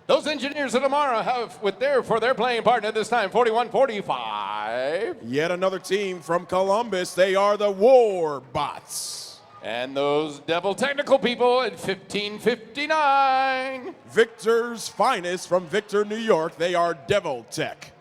Those Engineers of Tomorrow have for their playing partner this time 4145. Yet another team from Columbus. They are the Warbots. And those Devil Technical people at 1559. Victor's finest from Victor, New York. They are Devil Tech.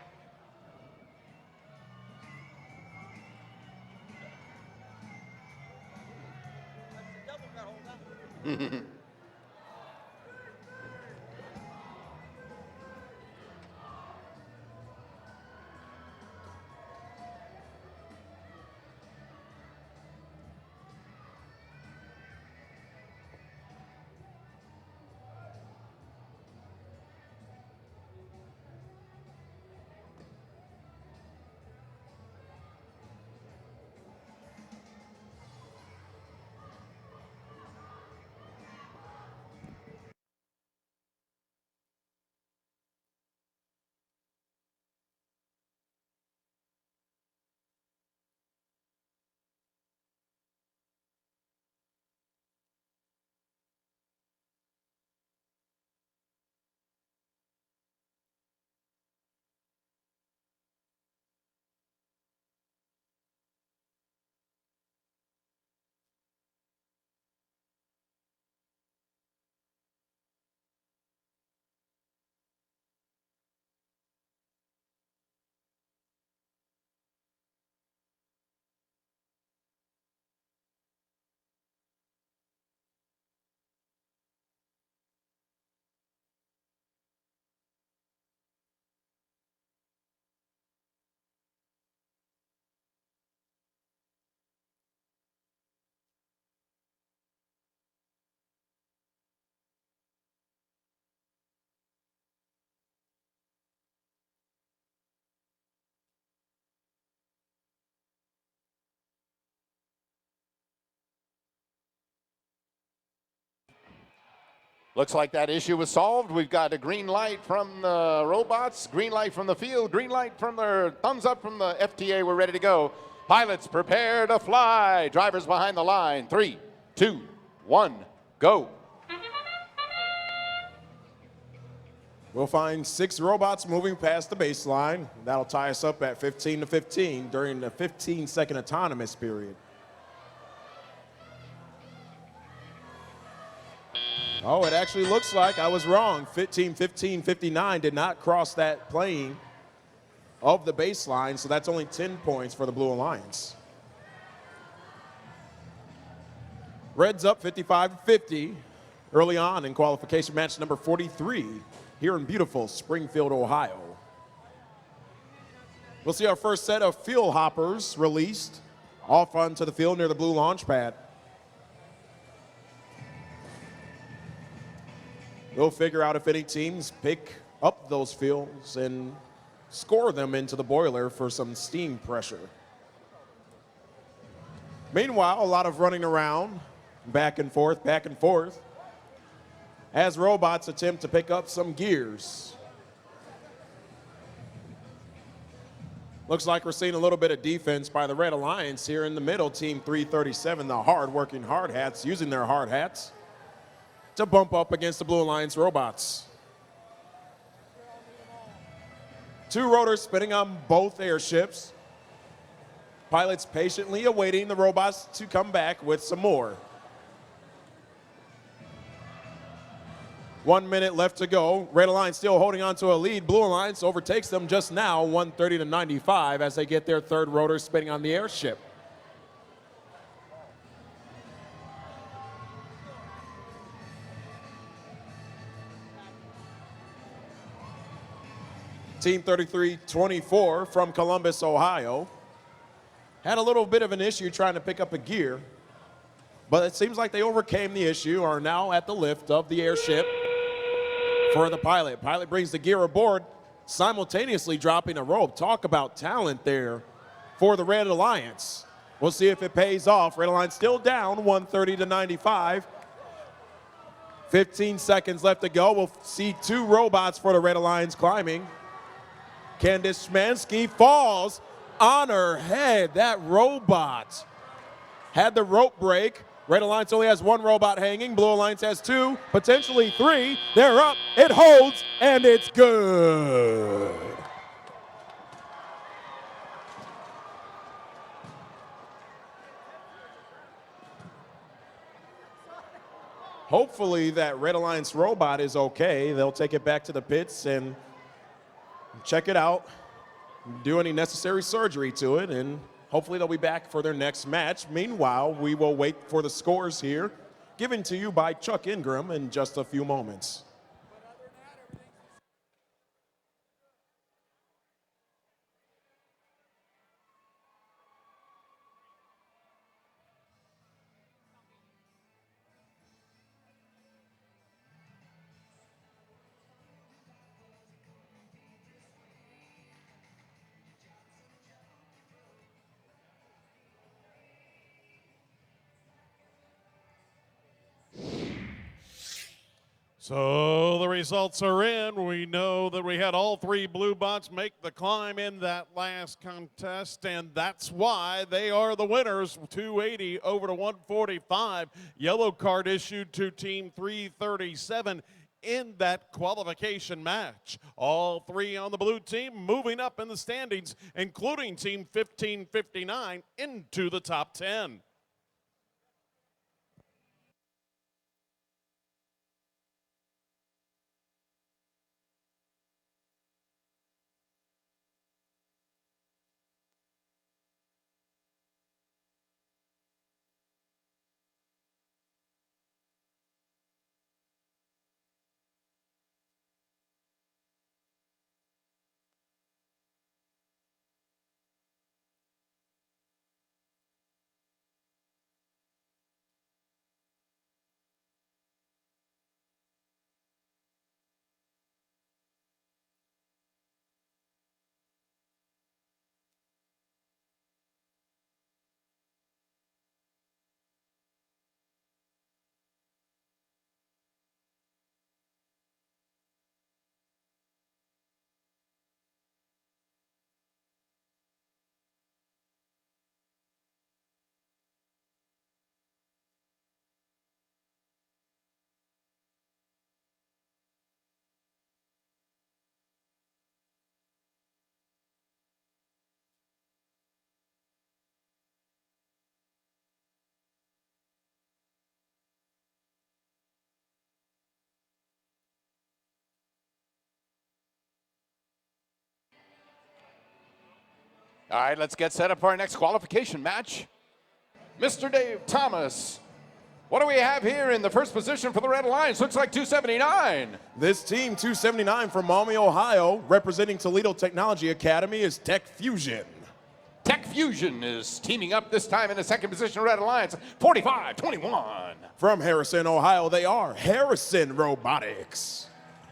Looks like that issue was solved. We've got a green light from the robots, green light from the field, green light from the thumbs up from the FTA. We're ready to go. Pilots, prepare to fly. Drivers behind the line. 3, 2, 1, go. We'll find 6 robots moving past the baseline. That'll tie us up at 15-15 during the 15-second autonomous period. Oh, it actually looks like I was wrong. 15-15-59 did not cross that plane of the baseline, so that's only 10 points for the Blue Alliance. Reds up 55-50 early on in qualification match number 43 here in beautiful Springfield, Ohio. We'll see our first set of field hoppers released off onto the field near the blue launch pad. We'll figure out if any teams pick up those fields and score them into the boiler for some steam pressure. Meanwhile, a lot of running around, back and forth, as robots attempt to pick up some gears. Looks like we're seeing a little bit of defense by the Red Alliance here in the middle. Team 337, the hard-working hard hats, using their hard hats to bump up against the Blue Alliance robots. 2 rotors spinning on both airships. Pilots patiently awaiting the robots to come back with some more. 1 minute left to go. Red Alliance still holding on to a lead. Blue Alliance overtakes them just now, 130 to 95, as they get their third rotor spinning on the airship. Team 3324 from Columbus, Ohio, had a little bit of an issue trying to pick up a gear, but it seems like they overcame the issue, are now at the lift of the airship for the pilot. Pilot brings the gear aboard, simultaneously dropping a rope. Talk about talent there for the Red Alliance. We'll see if it pays off. Red Alliance still down 130 to 95. 15 seconds left to go. We'll see 2 robots for the Red Alliance climbing. Candice Schmansky falls on her head. That robot had the rope break. Red Alliance only has 1 robot hanging. Blue Alliance has 2, potentially 3. They're up, it holds, and it's good. Hopefully that Red Alliance robot is okay. They'll take it back to the pits and check it out, do any necessary surgery to it, and hopefully they'll be back for their next match. Meanwhile, we will wait for the scores here, given to you by Chuck Ingram in just a few moments. So the results are in. We know that we had all 3 blue bots make the climb in that last contest, and that's why they are the winners, 280 over to 145. Yellow card issued to Team 337 in that qualification match. All 3 on the blue team moving up in the standings, including Team 1559 into the top 10. All right, let's get set up for our next qualification match. Mr. Dave Thomas, what do we have here in the first position for the Red Alliance? Looks like 279. This team, 279 from Maumee, Ohio, representing Toledo Technology Academy, is Tech Fusion. Tech Fusion is teaming up this time in the second position, Red Alliance, 45-21. From Harrison, Ohio, they are Harrison Robotics.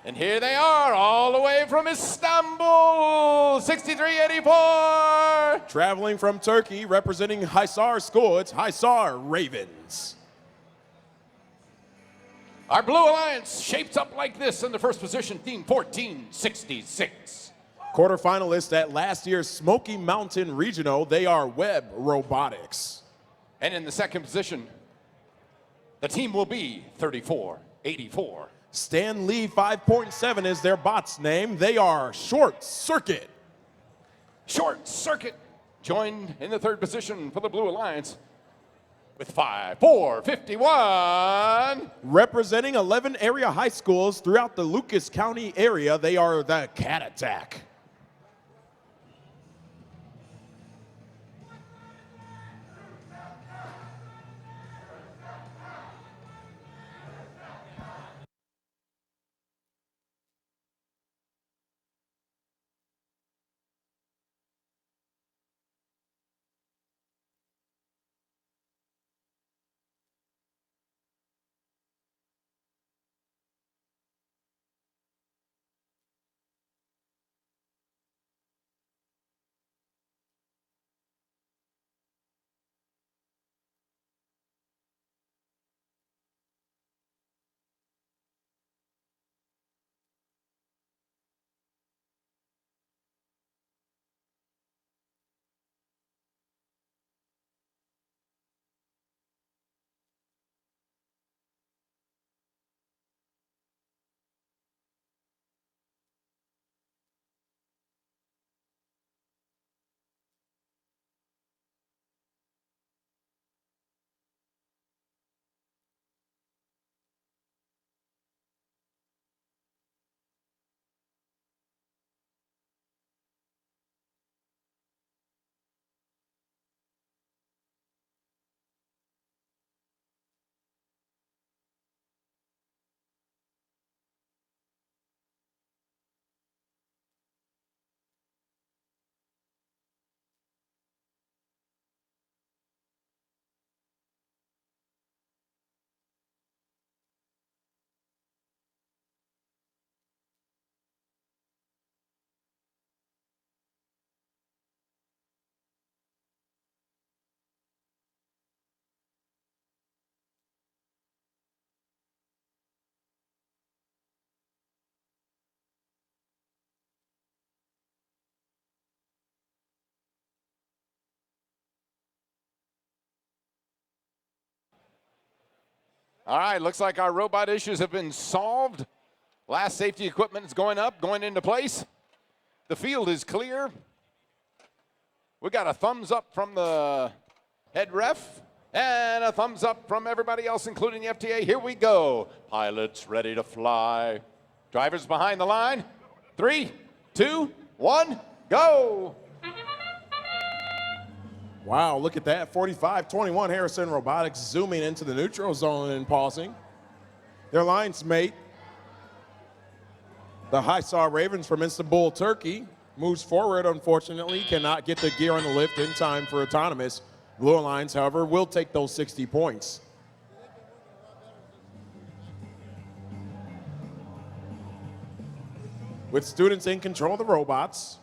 And here they are, all the way from Istanbul, 6384. Traveling from Turkey, representing Hisar School, it's Hisar Ravens. Our Blue Alliance shapes up like this in the first position, Team 1466. Quarterfinalists at last year's Smoky Mountain Regional, they are Web Robotics. And in the second position, the team will be 3484. Stan Lee 5.7 is their bot's name. They are Short Circuit. Short Circuit joined in the third position for the Blue Alliance with 5451. Representing 11 area high schools throughout the Lucas County area, they are the Cat Attack. All right, looks like our robot issues have been solved. Last safety equipment is going up, going into place. The field is clear. We got a thumbs up from the head ref and a thumbs up from everybody else, including the FTA. Here we go. Pilots ready to fly. Drivers behind the line. 3, 2, 1, go. Wow, look at that. 45-21 Harrison Robotics zooming into the neutral zone and pausing. Their alliance mate, the High Saw Ravens from Istanbul, Turkey, moves forward, unfortunately, cannot get the gear on the lift in time for autonomous. Blue Alliance, however, will take those 60 points. With students in control of the robots,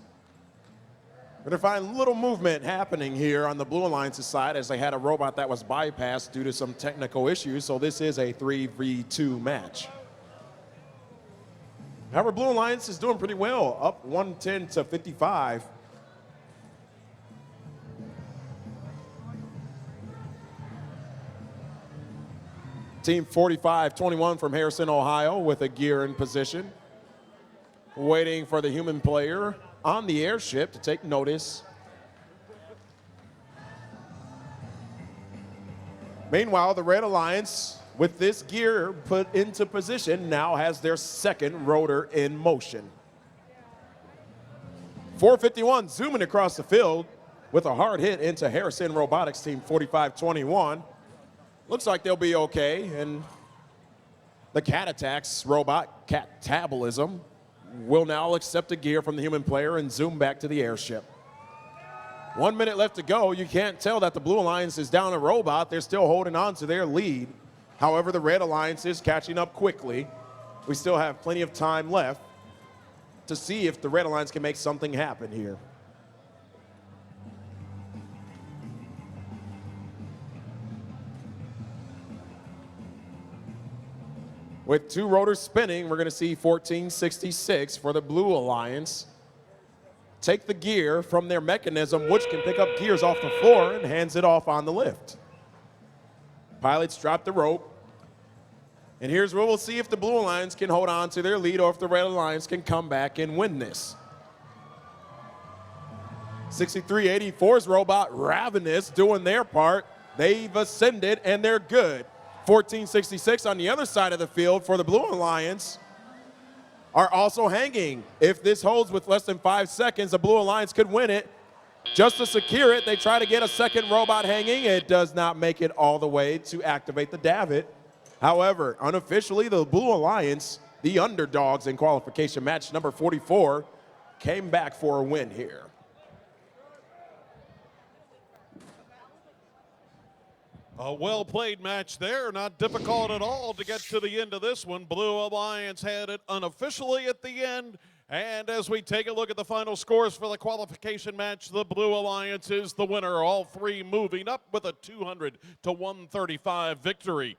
we're going to find little movement happening here on the Blue Alliance's side as they had a robot that was bypassed due to some technical issues, so this is a 3v2 match. However, Blue Alliance is doing pretty well, up 110-55. Team 45-21 from Harrison, Ohio with a gear in position. Waiting for the human player on the airship to take notice. Meanwhile, the Red Alliance, with this gear put into position, now has their second rotor in motion. 451 zooming across the field with a hard hit into Harrison Robotics team 45-21. Looks like they'll be okay, and the Cat Attacks robot, Catabolism, will now accept a gear from the human player and zoom back to the airship. 1 minute left to go. You can't tell that the Blue Alliance is down a robot. They're still holding on to their lead. However, the Red Alliance is catching up quickly. We still have plenty of time left to see if the Red Alliance can make something happen here. With two rotors spinning, we're going to see 1466 for the Blue Alliance. take the gear from their mechanism, which can pick up gears off the floor, and hands it off on the lift. Pilots drop the rope. And here's where we'll see if the Blue Alliance can hold on to their lead or if the Red Alliance can come back and win this. 6384's robot Ravenous doing their part. They've ascended and they're good. 1466 on the other side of the field for the Blue Alliance are also hanging. If this holds with less than 5 seconds, the Blue Alliance could win it. Just to secure it, they try to get a second robot hanging. It does not make it all the way to activate the davit. However, unofficially, the Blue Alliance, the underdogs in qualification match number 44, came back for a win here. A well-played match there, not difficult at all to get to the end of this one. Blue Alliance had it unofficially at the end. And as we take a look at the final scores for the qualification match, the Blue Alliance is the winner. All three moving up with a 200-135 victory.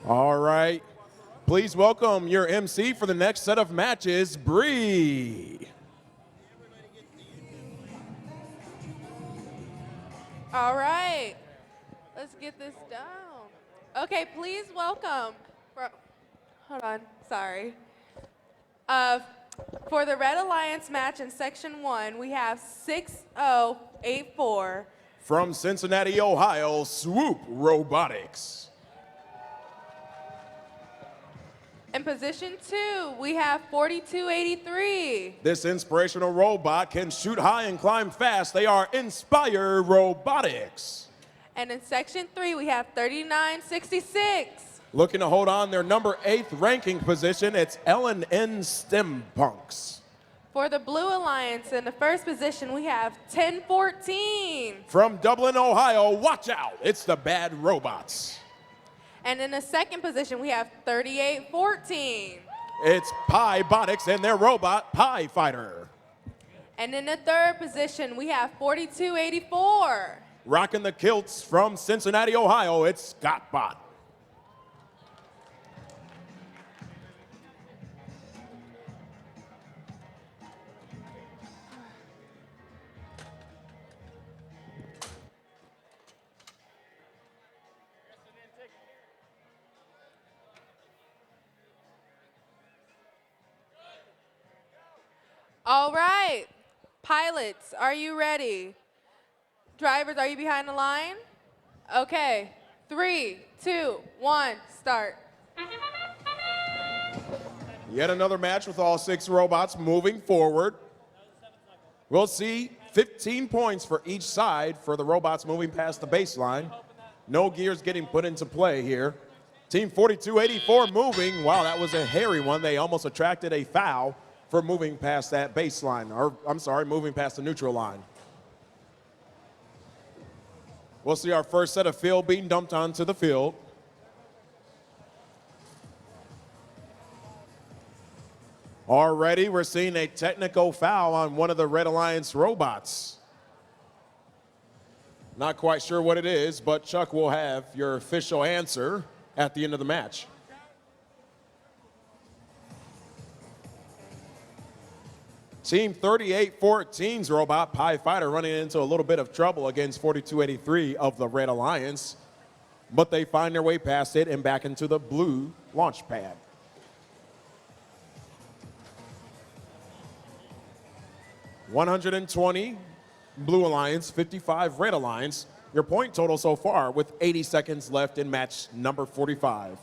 All right. Please welcome your MC for the next set of matches, Bree. All right, let's get this down. Okay, please welcome, hold on, sorry. For the Red Alliance match in Section 1, we have 6084. From Cincinnati, Ohio, Swoop Robotics. In position 2, we have 4283. This inspirational robot can shoot high and climb fast. They are Inspire Robotics. And in Section 3, we have 3966. Looking to hold on their number 8th ranking position, it's Ellen N. Stimpunks. For the Blue Alliance, in the first position, we have 1014. From Dublin, Ohio, watch out, it's the Bad Robots. And in the second position, we have 3814. It's Pi Botics and their robot, Pi Fighter. And in the third position, we have 4284. Rocking the kilts from Cincinnati, Ohio, it's Scottbot. All right. Pilots, are you ready? Drivers, are you behind the line? Okay. 3, 2, 1, start. Yet another match with all 6 robots moving forward. We'll see 15 points for each side for the robots moving past the baseline. No gears getting put into play here. Team 4284 moving. Wow, that was a hairy one. They almost attracted a foul for moving past that baseline, or I'm sorry, moving past the neutral line. We'll see our first set of field being dumped onto the field. Already, we're seeing a technical foul on one of the Red Alliance robots. Not quite sure what it is, but Chuck will have your official answer at the end of the match. Team 3814's robot, Pie Fighter, running into a little bit of trouble against 4283 of the Red Alliance, but they find their way past it and back into the blue launch pad. $120 Blue Alliance, 55 Red Alliance. Your point total so far with 80 seconds left in match number 45.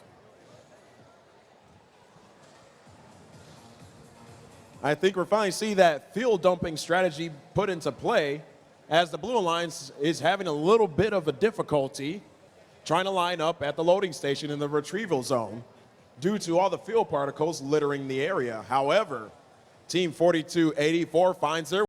I think we're finally seeing that field dumping strategy put into play as the Blue Alliance is having a little bit of a difficulty trying to line up at the loading station in the retrieval zone due to all the field particles littering the area. However, Team 4284 finds their